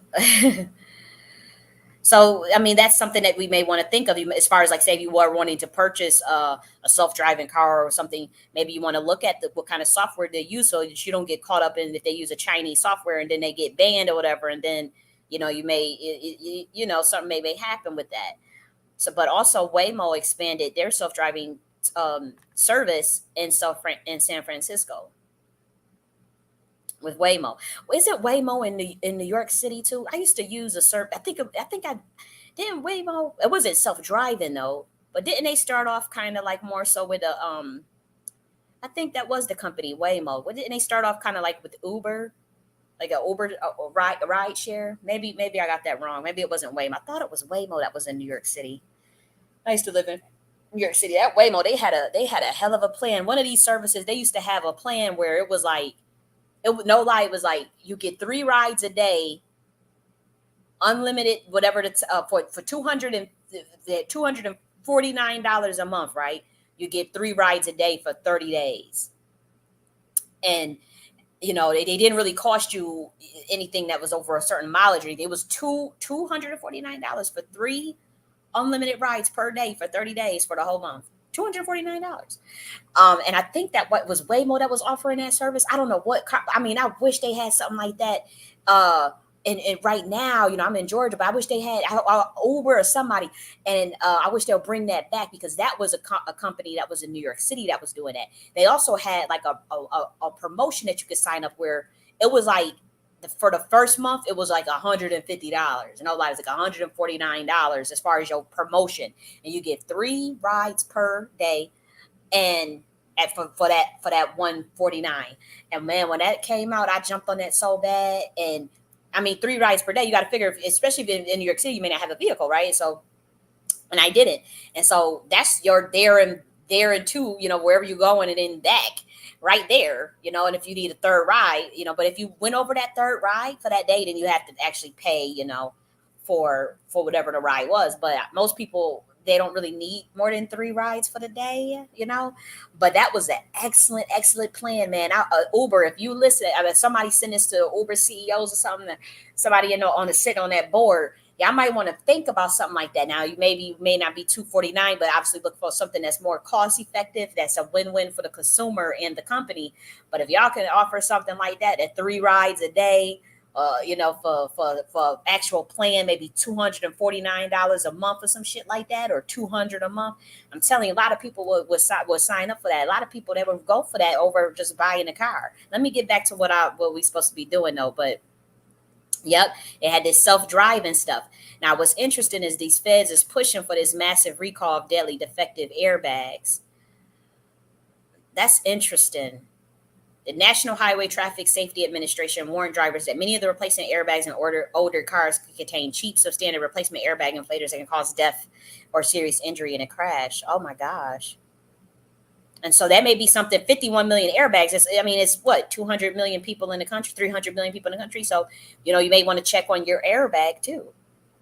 so I mean, that's something that we may want to think of. As far as like, say, if you are wanting to purchase a self-driving car or something, maybe you want to look at what kind of software they use, so that you don't get caught up in if they use a Chinese software and then they get banned or whatever, and then you may something may happen with that. So, but also Waymo expanded their self-driving service in San Francisco with Waymo. Is it Waymo in New York City too? I used to use a serv. I think I didn't Waymo. It wasn't self-driving though, but didn't they start off kind of like more so with a I think that was the company Waymo. What didn't they start off kind of like with Uber, like a ride share? Maybe I got that wrong. Maybe it wasn't Waymo. I thought it was Waymo that was in New York City. I used to live in New York City. That Waymo, they had a hell of a plan. One of these services, they used to have a plan where it was like, no lie, it was like you get 3 rides a day, unlimited, whatever for 249 dollars a month, right? You get 3 rides a day for 30 days. And they didn't really cost you anything that was over a certain mileage rate. It was $249 for 3 unlimited rides per day for 30 days for the whole month. $249. And I think that what was Waymo that was offering that service. I don't know I mean, I wish they had something like that. And right now, I'm in Georgia, but I wish they had Uber or somebody. And I wish they'll bring that back, because that was a company that was in New York City that was doing that. They also had like a promotion that you could sign up where it was like, for the first month, it was like $150. And otherwise, like $149 as far as your promotion. And you get 3 rides per day, and for that 149. And man, when that came out, I jumped on that so bad. And I mean, 3 rides per day, you got to figure, especially if in New York City, you may not have a vehicle, right? So, and I didn't. And so that's your there and two, wherever you're going and then back right there, and if you need a third ride, but if you went over that third ride for that day, then you have to actually pay, for whatever the ride was. But most people, they don't really need more than 3 rides for the day. But that was an excellent plan, man. Uber, if you listen, I mean, somebody send this to Uber CEOs or something, somebody on the sit on that board. Yeah, I might want to think about something like that. Now, you may not be 249, but obviously look for something that's more cost effective. That's a win-win for the consumer and the company. But if y'all can offer something like that at 3 rides a day, for actual plan, maybe $249 a month or some shit like that, or 200 a month. I'm telling you, a lot of people would sign up for that. A lot of people, they would go for that over just buying a car. Let me get back to what we supposed to be doing though, but. Yep, it had this self-driving stuff. Now, what's interesting is these feds is pushing for this massive recall of deadly defective airbags. That's interesting. The National Highway Traffic Safety Administration warned drivers that many of the replacement airbags in older cars could contain cheap substandard replacement airbag inflators that can cause death or serious injury in a crash. Oh my gosh. And so that may be something. 51 million airbags. It's what, 200 million people in the country, 300 million people in the country. So, you may want to check on your airbag too.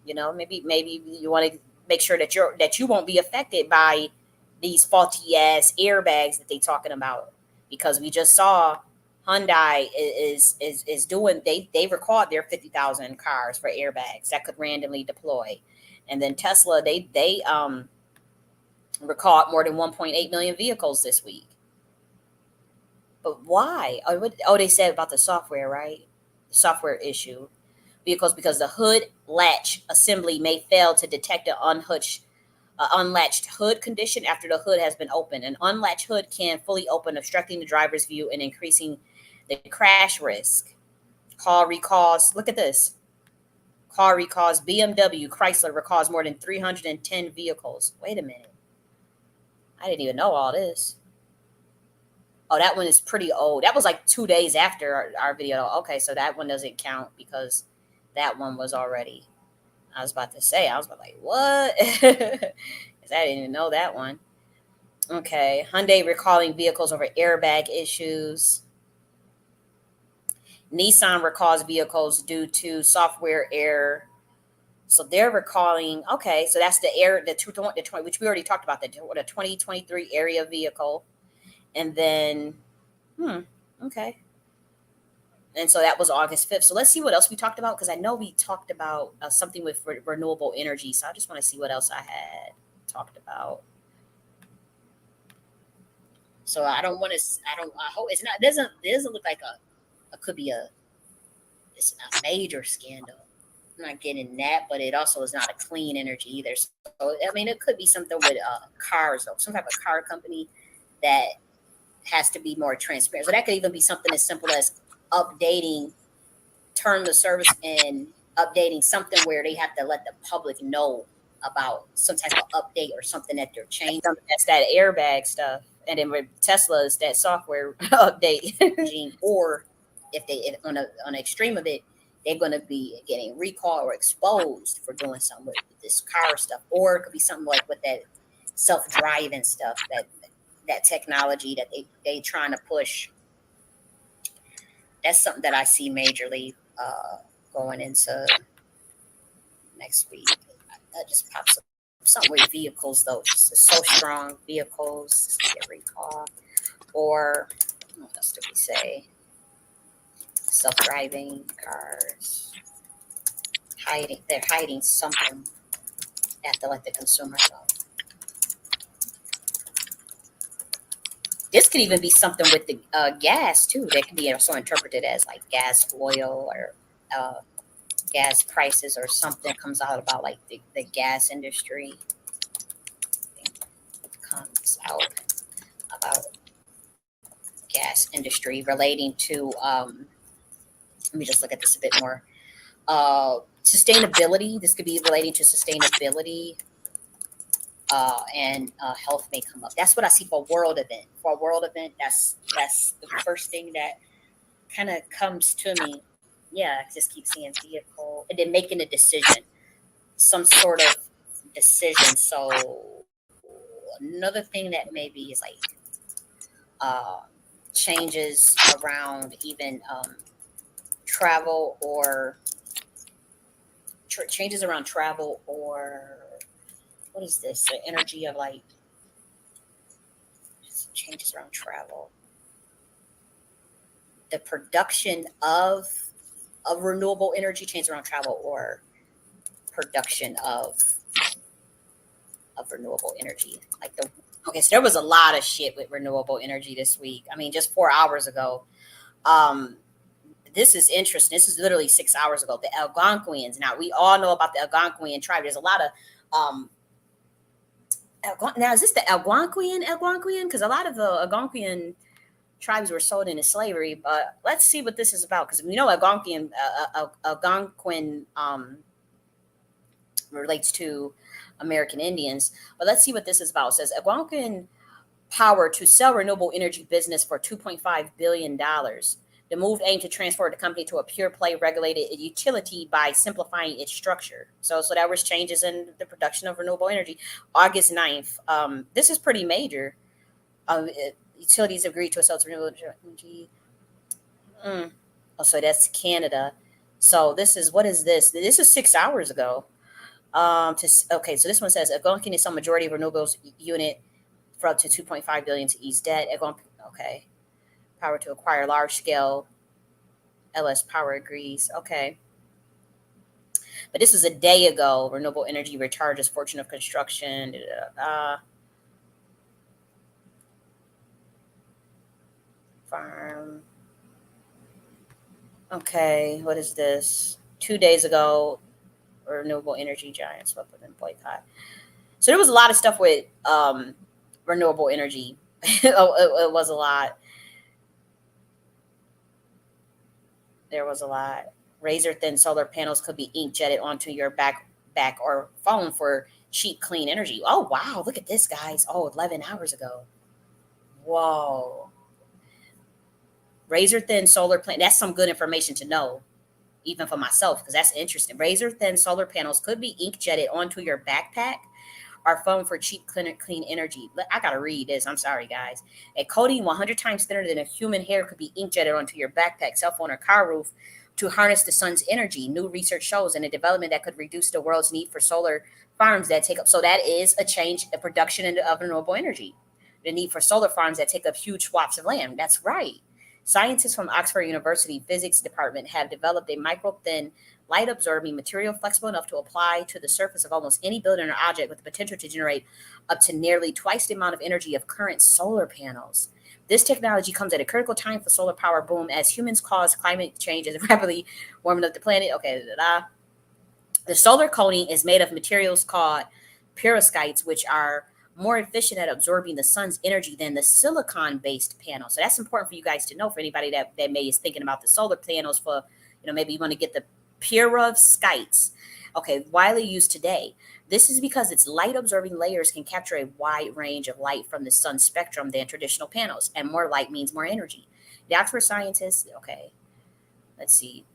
Maybe you want to make sure that you won't be affected by these faulty ass airbags that they talking about, because we just saw Hyundai is doing, they record their 50,000 cars for airbags that could randomly deploy. And then Tesla, they recalled more than 1.8 million vehicles this week. But why? They said about the software, right? The software issue. Vehicles, because the hood latch assembly may fail to detect an unlatched hood condition after the hood has been opened. An unlatched hood can fully open, obstructing the driver's view and increasing the crash risk. Car recalls. Look at this. Car recalls. BMW, Chrysler recalls more than 310 vehicles. Wait a minute. I didn't even know all this. Oh, that one is pretty old. That was like 2 days after our video. Okay, so that one doesn't count because that one was already. I was about to say. I was about like, what? 'Cause I didn't even know that one. Okay, Hyundai recalling vehicles over airbag issues. Nissan recalls vehicles due to software error. So they're recalling. Okay, so that's the air the 20, which we already talked about, the 2023 area vehicle, and then okay, and so that was August 5th. So let's see what else we talked about, because I know we talked about something with renewable energy. So I just want to see what else I had talked about. So I don't want to. I don't. I hope it's not. Doesn't look like a could be a. It's a major scandal. I'm not getting that, but it also is not a clean energy either. So I mean, it could be something with cars, though, some type of car company that has to be more transparent. So that could even be something as simple as updating terms of service and updating something where they have to let the public know about some type of update or something that they're changing. That's that airbag stuff. And then with Tesla's that software update, or if on an extreme of it, they're going to be getting recalled or exposed for doing something with this car stuff, or it could be something like with that self-driving stuff, that technology that they trying to push. That's something that I see majorly going into next week. That just pops up. Something with vehicles, though. It's so strong. Vehicles get recalled. Or what else did we say? Self-driving cars. Hiding. They're hiding something. They have to let the consumer know. This could even be something with the gas too. That could be also interpreted as like gas, oil, or gas prices, or something comes out about like the gas industry. It comes out about gas industry relating to. Let me just look at this a bit more. Sustainability. This could be relating to sustainability. And health may come up. That's what I see for a world event. For a world event, that's the first thing that kind of comes to me. Yeah, I just keep seeing vehicle, and then making a decision, some sort of decision. So another thing that maybe is like uh, changes around even travel, or changes around travel, or what is this? The energy of like changes around travel, the production of renewable energy, changes around travel, or production of renewable energy. Like the okay, so there was a lot of shit with renewable energy this week. I mean, just 4 hours ago. Um, this is interesting. This is literally 6 hours ago. The Algonquians. Now we all know about the Algonquian tribe. There's a lot of now is this the Algonquian? Because a lot of the Algonquian tribes were sold into slavery. But let's see what this is about, because we know Algonquin relates to American Indians. But let's see what this is about. It says Algonquin power to sell renewable energy business for $2.5 billion. The move aimed to transfer the company to a pure play regulated utility by simplifying its structure. So there was changes in the production of renewable energy. August 9th. This is pretty major. Utilities agreed to sell renewable energy. Oh, so that's Canada. So this is, what is this? This is 6 hours ago. Okay, so this one says Algonquin is some majority of renewables unit for up to 2.5 billion to ease debt. Okay, power to acquire large scale. LS Power agrees. Okay, but this is a day ago. Renewable energy recharges fortune of construction. Farm. Okay, what is this? 2 days ago, renewable energy giants swept up in boycott. So there was a lot of stuff with renewable energy. It was a lot. There was a lot. Razor thin solar panels could be ink jetted onto your back or phone for cheap, clean energy. Oh wow, look at this, guys. Oh, 11 hours ago. Whoa. Razor thin solar plant. That's some good information to know, even for myself, because that's interesting. Razor thin solar panels could be ink jetted onto your backpack or phone for cheap, clean energy. I gotta read this. I'm sorry, guys. A coating 100 times thinner than a human hair could be ink jetted onto your backpack, cell phone, or car roof to harness the sun's energy. New research shows in a development that could reduce the world's need for solar farms that take up. So that is a change, a production of renewable energy. The need for solar farms that take up huge swaths of land. That's right. Scientists from Oxford University Physics Department have developed a micro thin, light absorbing material flexible enough to apply to the surface of almost any building or object with the potential to generate up to nearly twice the amount of energy of current solar panels. This technology comes at a critical time for solar power boom as humans cause climate change is rapidly warming up the planet. Okay, the solar coating is made of materials called perovskites, which are more efficient at absorbing the sun's energy than the silicon based panels. So that's important for you guys to know, for anybody that may is thinking about the solar panels for, maybe you want to get the perovskites. Okay, widely used today. This is because its light absorbing layers can capture a wide range of light from the sun spectrum than traditional panels, and more light means more energy. The Oxford scientists, okay, let's see.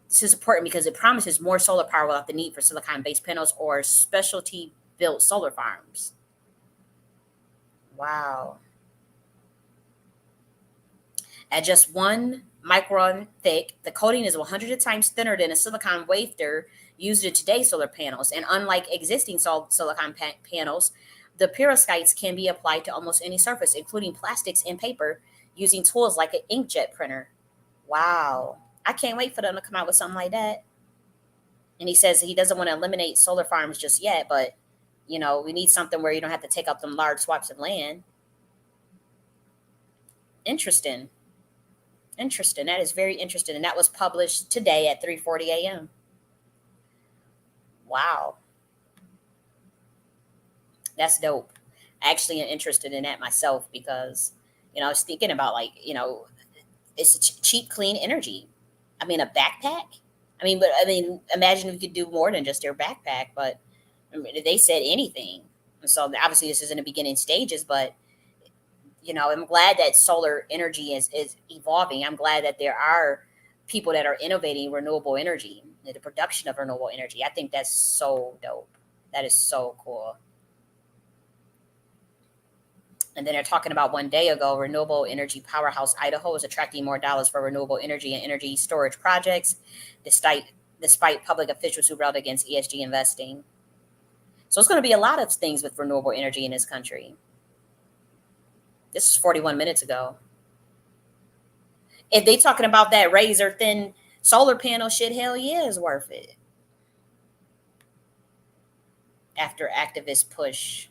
This is important because it promises more solar power without the need for silicon based panels or specialty built solar farms. Wow. At just 1 micron thick, the coating is 100 times thinner than a silicon wafer used in today's solar panels. And unlike existing silicon panels, the perovskites can be applied to almost any surface, including plastics and paper, using tools like an inkjet printer. Wow. I can't wait for them to come out with something like that. And he says he doesn't want to eliminate solar farms just yet, but we need something where you don't have to take up them large swaths of land. Interesting. Interesting. That is very interesting. And that was published today at 3:40 a.m. Wow. That's dope. I actually am interested in that myself because, I was thinking about, like, it's cheap, clean energy. I mean, a backpack. Imagine if you could do more than just your backpack. But they said anything. And so obviously this is in the beginning stages, but I'm glad that solar energy is evolving. I'm glad that there are people that are innovating renewable energy, the production of renewable energy. I think that's so dope. That is so cool. And then they're talking about 1 day ago, renewable energy powerhouse Idaho is attracting more dollars for renewable energy and energy storage projects, despite public officials who railed against ESG investing. So it's going to be a lot of things with renewable energy in this country. This is 41 minutes ago. If they talking about that razor thin solar panel shit, hell yeah, is worth it. After activists push.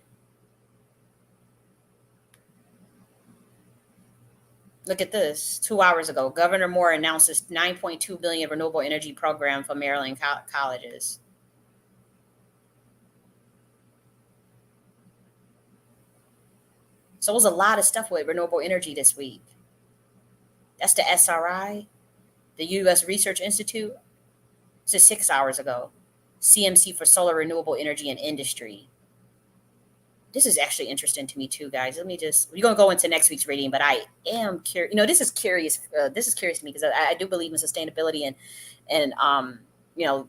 Look at this. 2 hours ago, Governor Moore announces 9.2 billion renewable energy program for Maryland colleges. So it was a lot of stuff with renewable energy this week. That's the SRI, the U.S. Research Institute. This is 6 hours ago. CMC for Solar Renewable Energy and Industry. This is actually interesting to me too, guys. We're going to go into next week's reading, but I am curious. This is curious. This is curious to me because I do believe in sustainability and you know,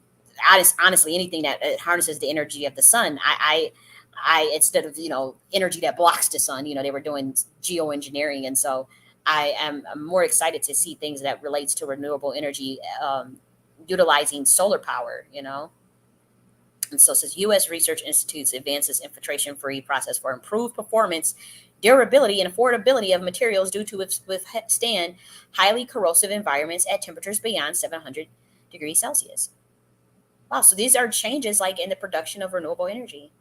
honestly, anything that harnesses the energy of the sun. I instead of energy that blocks the sun, they were doing geoengineering, and so I'm more excited to see things that relates to renewable energy, utilizing solar power. And so it says U.S. Research Institutes advances infiltration-free process for improved performance, durability, and affordability of materials due to withstand highly corrosive environments at temperatures beyond 700 degrees Celsius. Wow, so these are changes like in the production of renewable energy.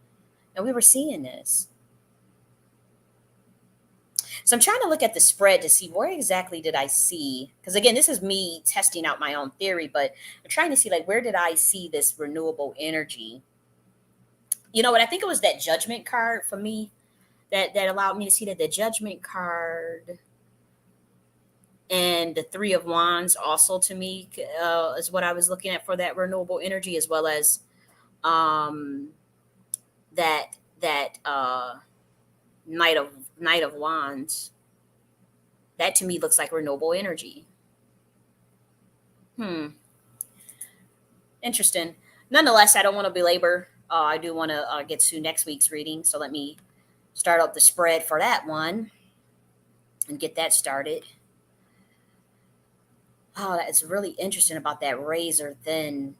And we were seeing this. So I'm trying to look at the spread to see where exactly did I see, because again, this is me testing out my own theory, but I'm trying to see like where did I see this renewable energy? You know what? I think it was that judgment card for me that allowed me to see that the judgment card and the three of wands also to me is what I was looking at for that renewable energy, as well as um, that knight of wands. That to me looks like renewable energy. Hmm. Interesting. Nonetheless, I don't want to belabor. I do want to get to next week's reading. So let me start up the spread for that one and get that started. Oh, that's really interesting about that razor thin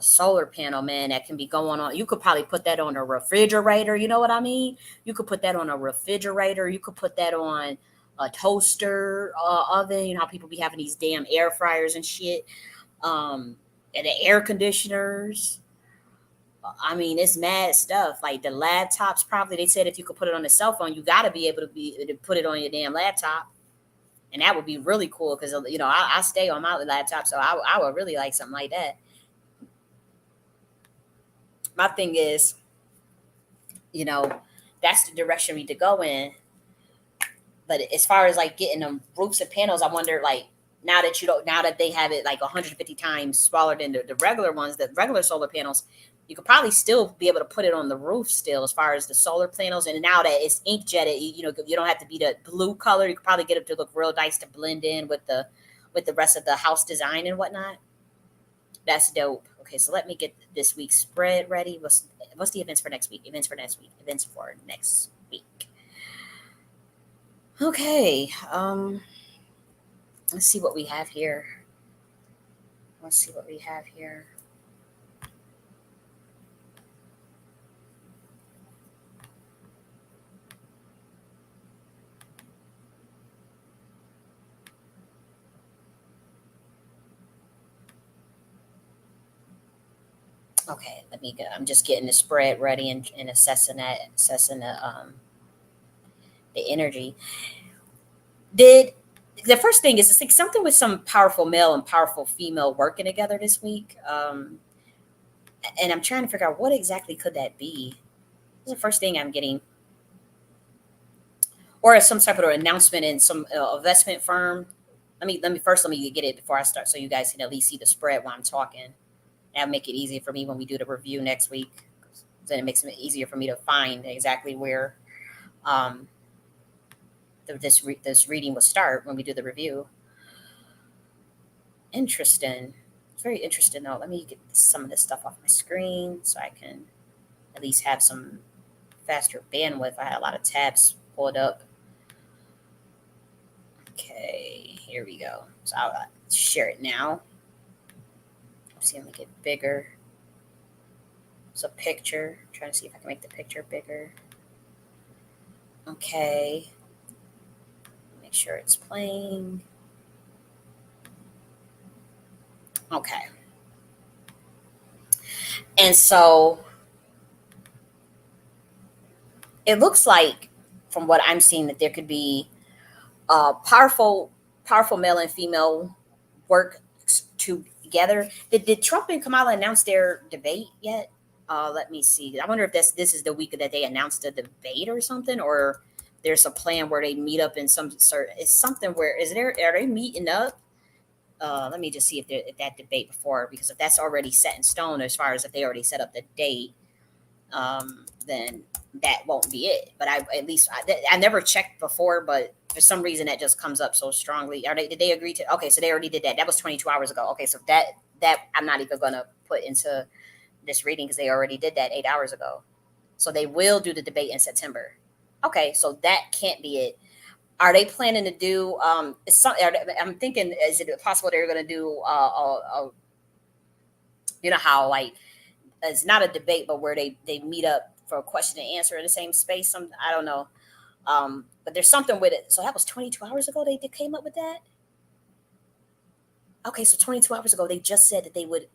solar panel, man, that can be going on. You could probably put that on a refrigerator. You know what I mean? You could put that on a refrigerator. You could put that on a toaster oven. You know how people be having these damn air fryers and shit, and the air conditioners. I mean, it's mad stuff. Like the laptops, probably they said if you could put it on a cell phone, you got to be able to put it on your damn laptop, and that would be really cool because I stay on my laptop, so I would really like something like that. My thing is, you know, that's the direction we need to go in. But as far as like getting them roofs and panels, I wonder like now that they have it like 150 times smaller than the regular ones, the regular solar panels, you could probably still be able to put it on the roof still as far as the solar panels. And now that it's ink jetted, you don't have to be the blue color. You could probably get it to look real nice to blend in with the rest of the house design and whatnot. That's dope. Okay, so let me get this week's spread ready. What's the events for next week? Events for next week. Events for next week. Okay. Let's see what we have here. Let's see what we have here. Okay, let me go. I'm just getting the spread ready and assessing the energy. Did the first thing is it's like something with some powerful male and powerful female working together this week. And I'm trying to figure out what exactly could that be. This is the first thing I'm getting, or some type of announcement in some investment firm. Let me get it before I start, so you guys can at least see the spread while I'm talking. That'll make it easier for me when we do the review next week. Then it makes it easier for me to find exactly where um, this reading will start when we do the review. Interesting. It's very interesting though. Let me get some of this stuff off my screen so I can at least have some faster bandwidth. I had a lot of tabs pulled up. Okay, here we go. So I'll share it now. Let's see, let me get bigger. It's a picture. I'm trying to see if I can make the picture bigger. Okay. Make sure it's playing. Okay. And so it looks like, from what I'm seeing, that there could be powerful male and female work together. Did Trump and Kamala announce their debate yet? Let me see. I wonder if this is the week that they announced the debate or something, or there's a plan where they meet up in some sort. It's something where is there? Are they meeting up? Let me just see if that debate before, because if that's already set in stone, as far as if they already set up the date, then that won't be it. But I never checked before, but for some reason that just comes up so strongly. Did they agree to? Okay, so they already did that. That was 22 hours ago. Okay, so that I'm not even gonna put into this reading because they already did that 8 hours ago. So they will do the debate in September. Okay, so that can't be it. Are they planning to do? I'm thinking, is it possible they're going to do? You know how like it's not a debate, but where they meet up for a question and answer in the same space. I don't know, but there's something with it. So that was 22 hours ago. They came up with that. Okay, so 22 hours ago they just said that they would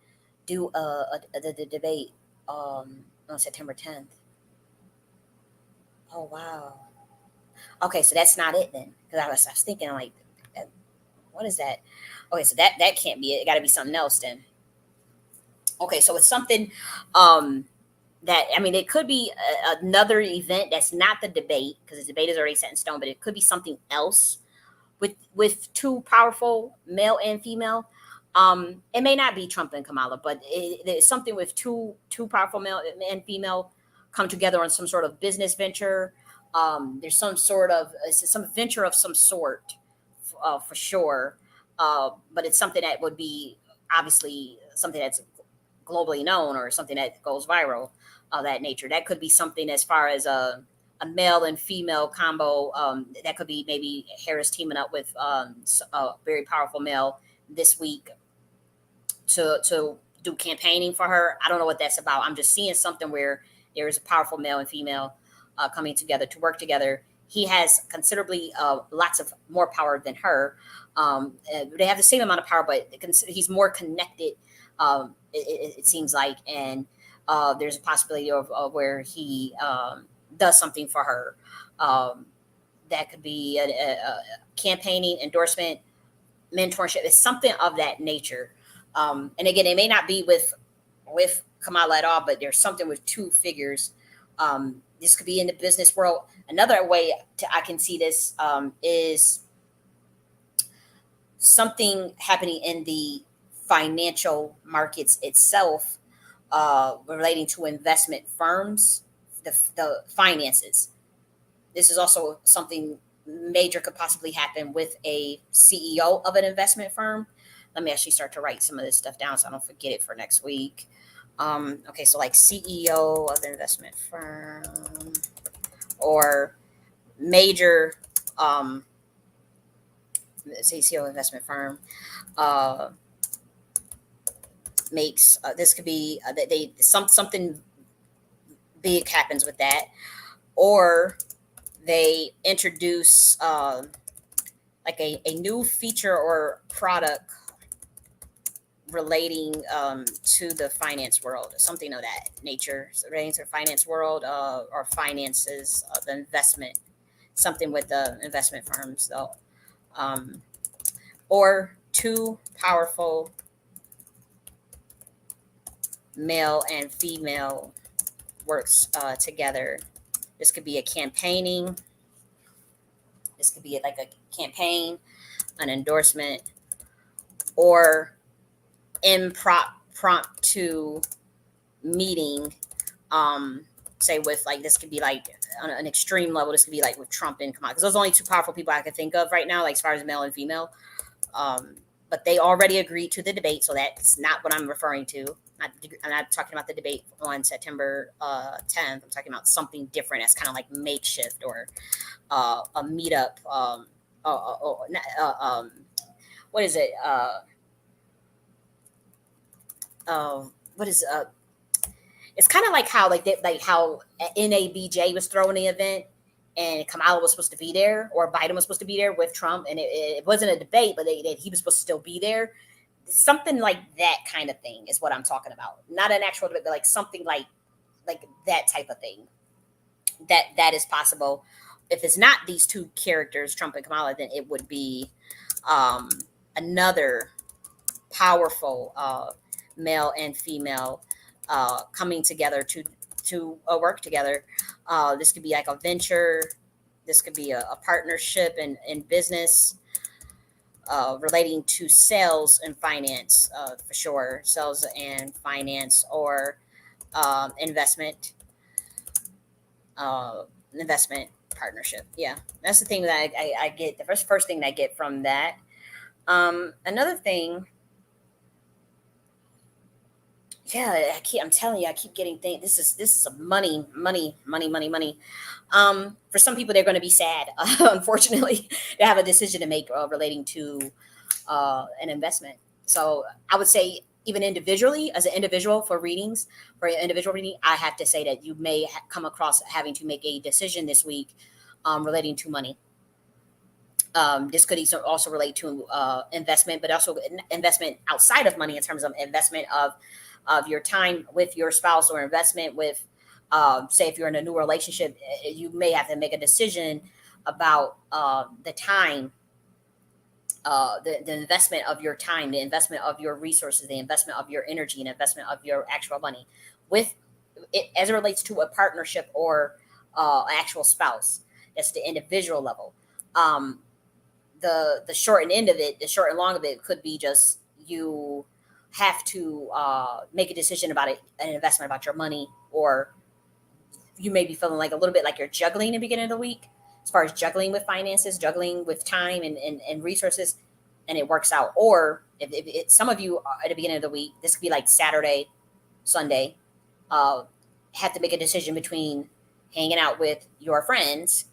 do the debate on September 10th. Oh wow. Okay, so that's not it then, because I was thinking like, uh, what is that? Okay, so that can't be it. It got to be something else then. Okay, so it's something um, that I mean, it could be another event that's not the debate because the debate is already set in stone, but it could be something else with two powerful male and female. It may not be Trump and Kamala, but it's something with two powerful male and female come together on some sort of business venture. There's some sort of some venture of some sort, for sure. But it's something that would be obviously something that's globally known or something that goes viral of that nature. That could be something as far as a male and female combo. That could be maybe Harris teaming up with a very powerful male this week to do campaigning for her. I don't know what that's about. I'm just seeing something where there is a powerful male and female coming together to work together. He has considerably lots of more power than her. They have the same amount of power, but he's more connected. It seems like, and there's a possibility of where he does something for her. Um, that could be a campaigning, endorsement, mentorship. It's something of that nature. And again, it may not be with Kamala at all, but there's something with two figures. This could be in the business world. Another way I can see this is something happening in the financial markets itself, relating to investment firms, the finances. This is also something major could possibly happen with a CEO of an investment firm. Let me actually start to write some of this stuff down so I don't forget it for next week. Okay, so like CEO of an investment firm or major CEO investment firm uh, makes this could be they something big happens with that, or they introduce like a new feature or product relating to the finance world, something of that nature, so relating to the finance world or finances, the investment, something with the investment firms, though, um, or two powerful male and female works together. This could be a campaigning. This could be like a campaign, an endorsement, or impromptu meeting. Say with like this could be like on an extreme level. This could be like with Trump and Kamala, because those are only two powerful people I can think of right now, like as far as male and female. Um, but they already agreed to the debate, so that's not what I'm referring to. I'm not talking about the debate on September 10th. I'm talking about something different. That's kind of like makeshift or a meetup. What is it? What is It's kind of like how like how NABJ was throwing the event and Kamala was supposed to be there or Biden was supposed to be there with Trump, and it wasn't a debate, but he was supposed to still be there. Something like that kind of thing is what I'm talking about. Not an actual debate, but like something like that type of thing. That is possible. If it's not these two characters, Trump and Kamala, then it would be um, another powerful male and female coming together to work together. This could be like a venture. This could be a partnership in business relating to sales and finance, for sure. Sales and finance or investment, uh, investment partnership. Yeah, that's the thing that I get. The first thing that I get from that. Another thing, yeah, I'm telling you, I keep getting things. This is a money. For some people, they're going to be sad. Unfortunately, they have a decision to make relating to an investment. So I would say, even individually, as an individual for an individual reading, I have to say that you may come across having to make a decision this week relating to money. This could also relate to investment, but also investment outside of money in terms of investment of your time with your spouse, or investment with, say, if you're in a new relationship, you may have to make a decision about the time, the investment of your time, the investment of your resources, the investment of your energy, and investment of your actual money with it as it relates to a partnership or an actual spouse. That's the individual level. Um, the short and end of it, the short and long of it, could be just you have to make a decision about it, an investment about your money, or you may be feeling like a little bit like you're juggling in the beginning of the week, as far as juggling with finances, juggling with time and resources, and it works out. Or if some of you at the beginning of the week, this could be like Saturday, Sunday, uh, have to make a decision between hanging out with your friends,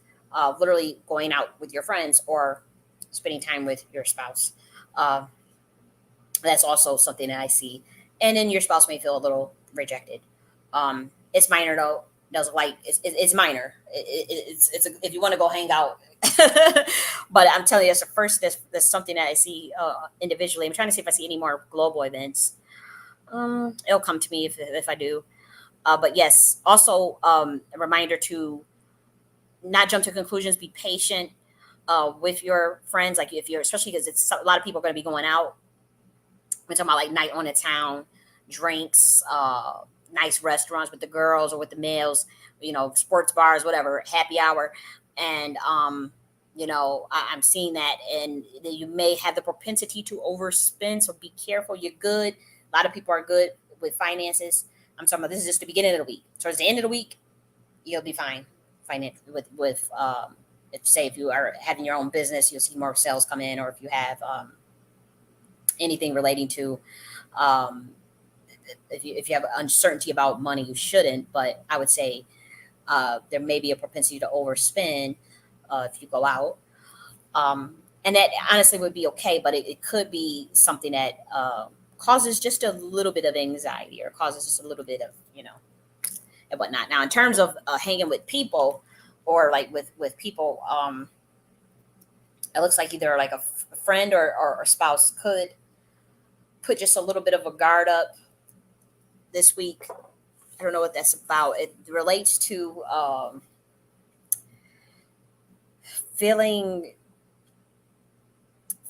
literally going out with your friends, or spending time with your spouse. Uh, that's also something that I see. And then your spouse may feel a little rejected. It's minor though. Doesn't like it's minor. If you want to go hang out, but I'm telling you, it's the first. That's something that I see individually. I'm trying to see if I see any more global events. It'll come to me if I do. But yes, also a reminder to not jump to conclusions. Be patient with your friends. Like if you're, especially because it's a lot of people are going to be going out. We're talking about like night on the town, drinks, nice restaurants with the girls or with the males, sports bars, whatever, happy hour. And, I'm seeing that. And you may have the propensity to overspend. So be careful. You're good. A lot of people are good with finances. I'm talking about this is just the beginning of the week. Towards the end of the week, you'll be fine. If you are having your own business, you'll see more sales come in, or if you have anything relating to um, if you have uncertainty about money, you shouldn't. But I would say there may be a propensity to overspend if you go out, and that honestly would be okay. But it could be something that causes just a little bit of anxiety, or causes just a little bit of and whatnot. Now, in terms of hanging with people, or like with people, it looks like either like a friend or spouse could put just a little bit of a guard up this week. I don't know what that's about. It relates to feeling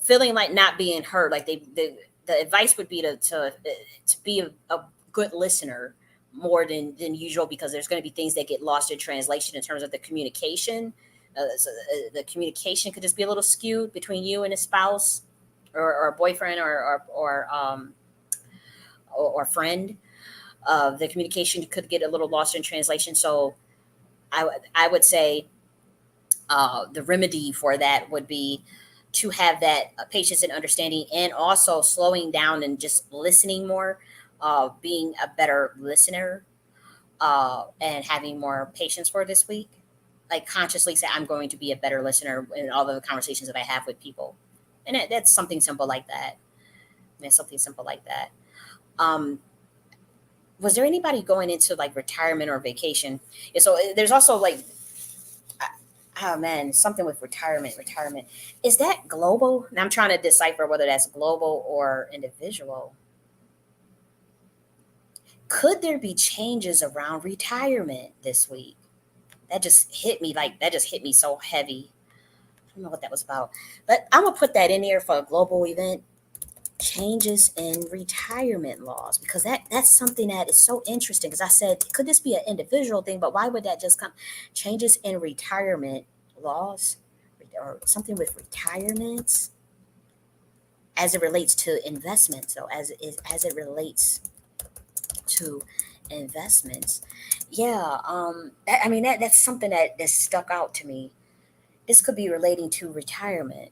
feeling like not being heard. Like the advice would be to be a good listener more than usual, because there's going to be things that get lost in translation in terms of the communication. The communication could just be a little skewed between you and a spouse, or a boyfriend, or friend. The communication could get a little lost in translation. So I would say the remedy for that would be to have that patience and understanding, and also slowing down and just listening more, being a better listener, and having more patience for this week. Like consciously say, I'm going to be a better listener in all the conversations that I have with people. And that's something simple like that. That's something simple like that. Um, was there anybody going into like retirement or vacation? Yeah, so there's also like, oh man, something with retirement. Retirement, is that global? And I'm trying to decipher whether that's global or individual. Could there be changes around retirement this week? That just hit me so heavy. I don't know what that was about, but I'm gonna put that in here for a global event. Changes in retirement laws, because that's something that is so interesting. Because I said, could this be an individual thing? But why would that just come? Changes in retirement laws, or something with retirement as it relates to investments. So as it relates to investments, yeah. I mean that's something that stuck out to me. This could be relating to retirement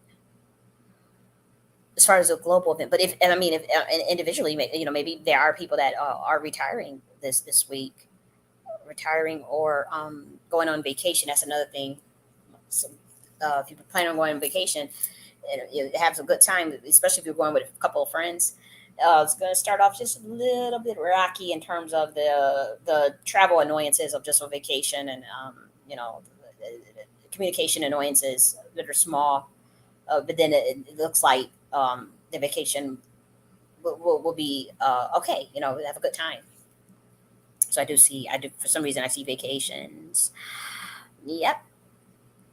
as far as a global event. But if and I mean if individually, maybe there are people that are retiring this week, retiring, or going on vacation. That's another thing. So, if you plan on going on vacation, you have some good time, especially if you're going with a couple of friends. It's going to start off just a little bit rocky in terms of the travel annoyances of just a vacation, and communication annoyances that are small. But then it looks like the vacation will be okay. Have a good time. So I do for some reason I see vacations. Yep.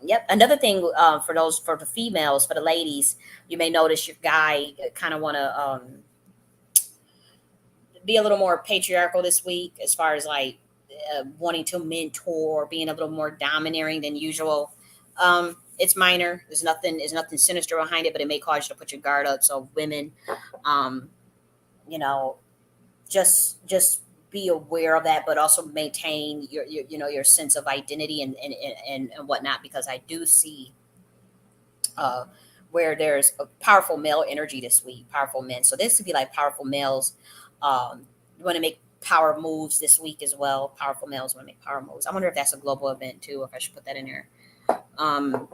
Yep. Another thing for the females, for the ladies, you may notice your guy kind of want to be a little more patriarchal this week, as far as like wanting to mentor, being a little more domineering than usual. It's minor. There's nothing sinister behind it, but it may cause you to put your guard up. So women, um, you know, just be aware of that, but also maintain your you know your sense of identity and whatnot, because I do see uh, where there's a powerful male energy this week, powerful men. So this would be like powerful males. You want to make power moves this week as well. Powerful males want to make power moves. I wonder if that's a global event too, if I should put that in there. Um,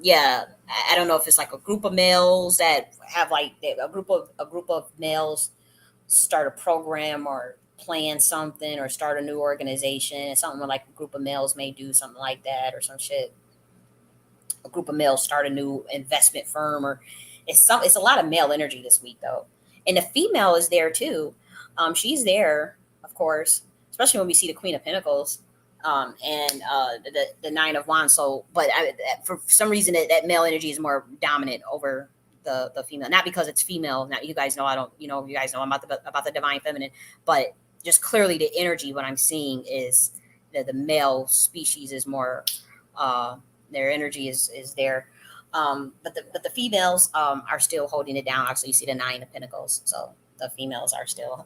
yeah, I don't know if it's like a group of males that have like a group of males start a program or plan something or start a new organization. Something where like a group of males may do something like that or some shit. A group of males start a new investment firm, or it's a lot of male energy this week though, and the female is there too. She's there, of course, especially when we see the Queen of Pentacles, and the Nine of Wands. So but for some reason that male energy is more dominant over the female, not because it's female. Now you guys know I don't, you guys know I'm about the divine feminine, but just clearly the energy what I'm seeing is that the male species is more uh their energy is there. But the females are still holding it down. Obviously, you see the Nine of Pentacles, so the females are still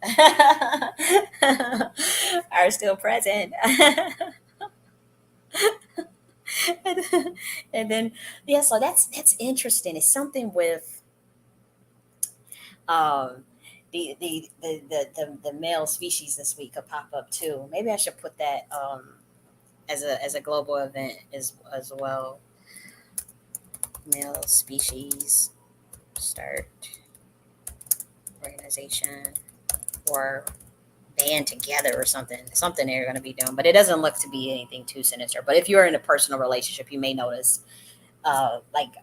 are still present. And then yeah, so that's interesting. It's something with um the male species this week could pop up too. Maybe I should put that as a global event as well. Male species start organization or band together or something they're going to be doing, but it doesn't look to be anything too sinister. But if you're in a personal relationship, you may notice like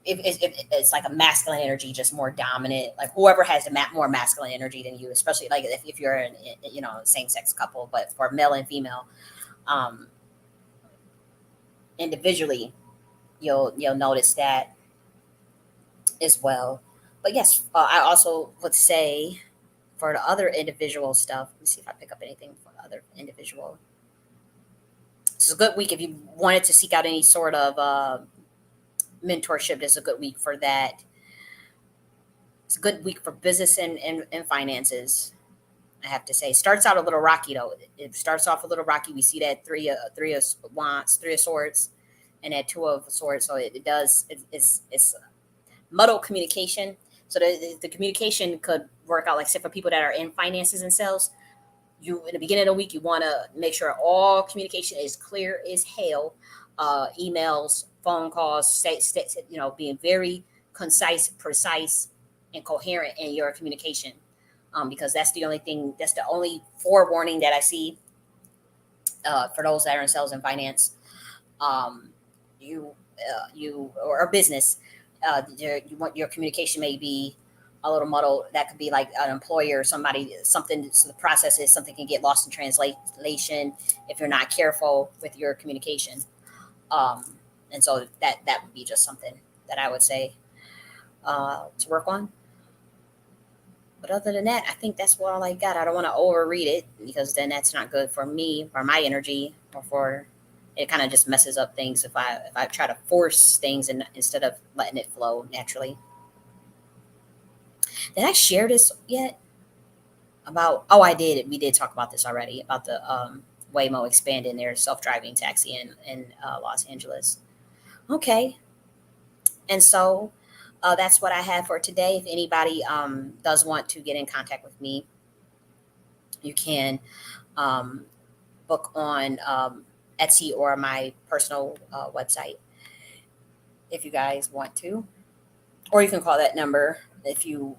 if it's like a masculine energy just more dominant, like whoever has the more masculine energy than you, especially like if you're in same sex couple. But for male and female, um individually, you'll notice that as well. But yes, I also would say for the other individual stuff, let me see if I pick up anything for the other individual. It's a good week if you wanted to seek out any sort of mentorship. It's a good week for that. It's a good week for business and finances. I have to say, starts out a little rocky though. It starts off a little rocky. We see that three of wands, three of swords, and that two of swords. So it does. It's muddled communication. So the communication could work out, like say for people that are in finances and sales. You in the beginning of the week, you want to make sure all communication is clear as hell. Emails, phone calls, being very concise, precise, and coherent in your communication. Because that's the only thing. That's the only forewarning that I see for those that are in sales and finance. Um, you or business, you want your communication may be a little muddled. That could be like an employer or somebody, something. So the process is something can get lost in translation if you're not careful with your communication. Um, and so that would be just something that I would say to work on. But other than that, I think that's all I got. I don't want to overread it because then that's not good for me, for my energy, or for it kind of just messes up things if I try to force things and instead of letting it flow naturally. Did I share this yet? About oh I did. We did talk about this already about the Waymo expanding their self-driving taxi in Los Angeles. Okay, and so that's what I have for today. If anybody does want to get in contact with me, you can um, book on Etsy or my personal website if you guys want to, or you can call that number if you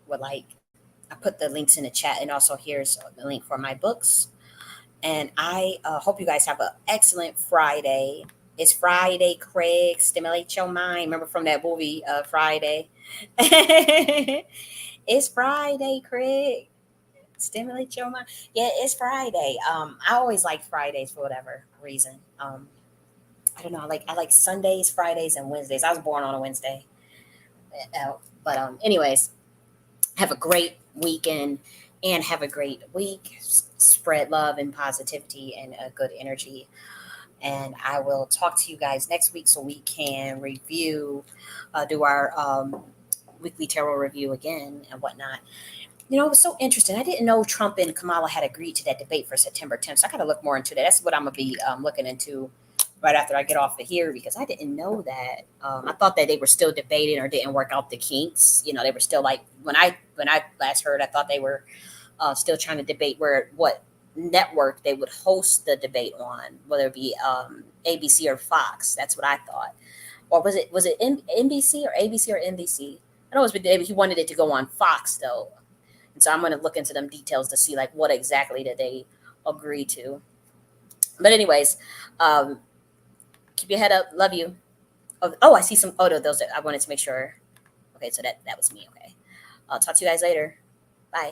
would like. I put the links in the chat, and also here's the link for my books. And I hope you guys have an excellent Friday. It's Friday, Craig. Stimulate your mind. Remember from that movie, Friday? It's Friday, Craig. Stimulate your mind. Yeah, it's Friday. I always like Fridays for whatever reason. I don't know. I like Sundays, Fridays, and Wednesdays. I was born on a Wednesday. But anyways, have a great weekend and have a great week. Spread love and positivity and good energy. And I will talk to you guys next week so we can review, do our weekly tarot review again and whatnot. It was so interesting. I didn't know Trump and Kamala had agreed to that debate for September 10th. So I got to look more into that. That's what I'm gonna be looking into right after I get off of here because I didn't know that. I thought that they were still debating or didn't work out the kinks. They were still like when I last heard, I thought they were still trying to debate where what network they would host the debate on, whether it be ABC or Fox. That's what I thought. Or was it NBC or ABC or NBC? I know it was he wanted it to go on Fox though, and so I'm going to look into them details to see like what exactly did they agree to. But anyways, um, keep your head up. Love you. Oh, I see some. Oh, no, those. I wanted to make sure. Okay, so that was me. Okay, I'll talk to you guys later. Bye.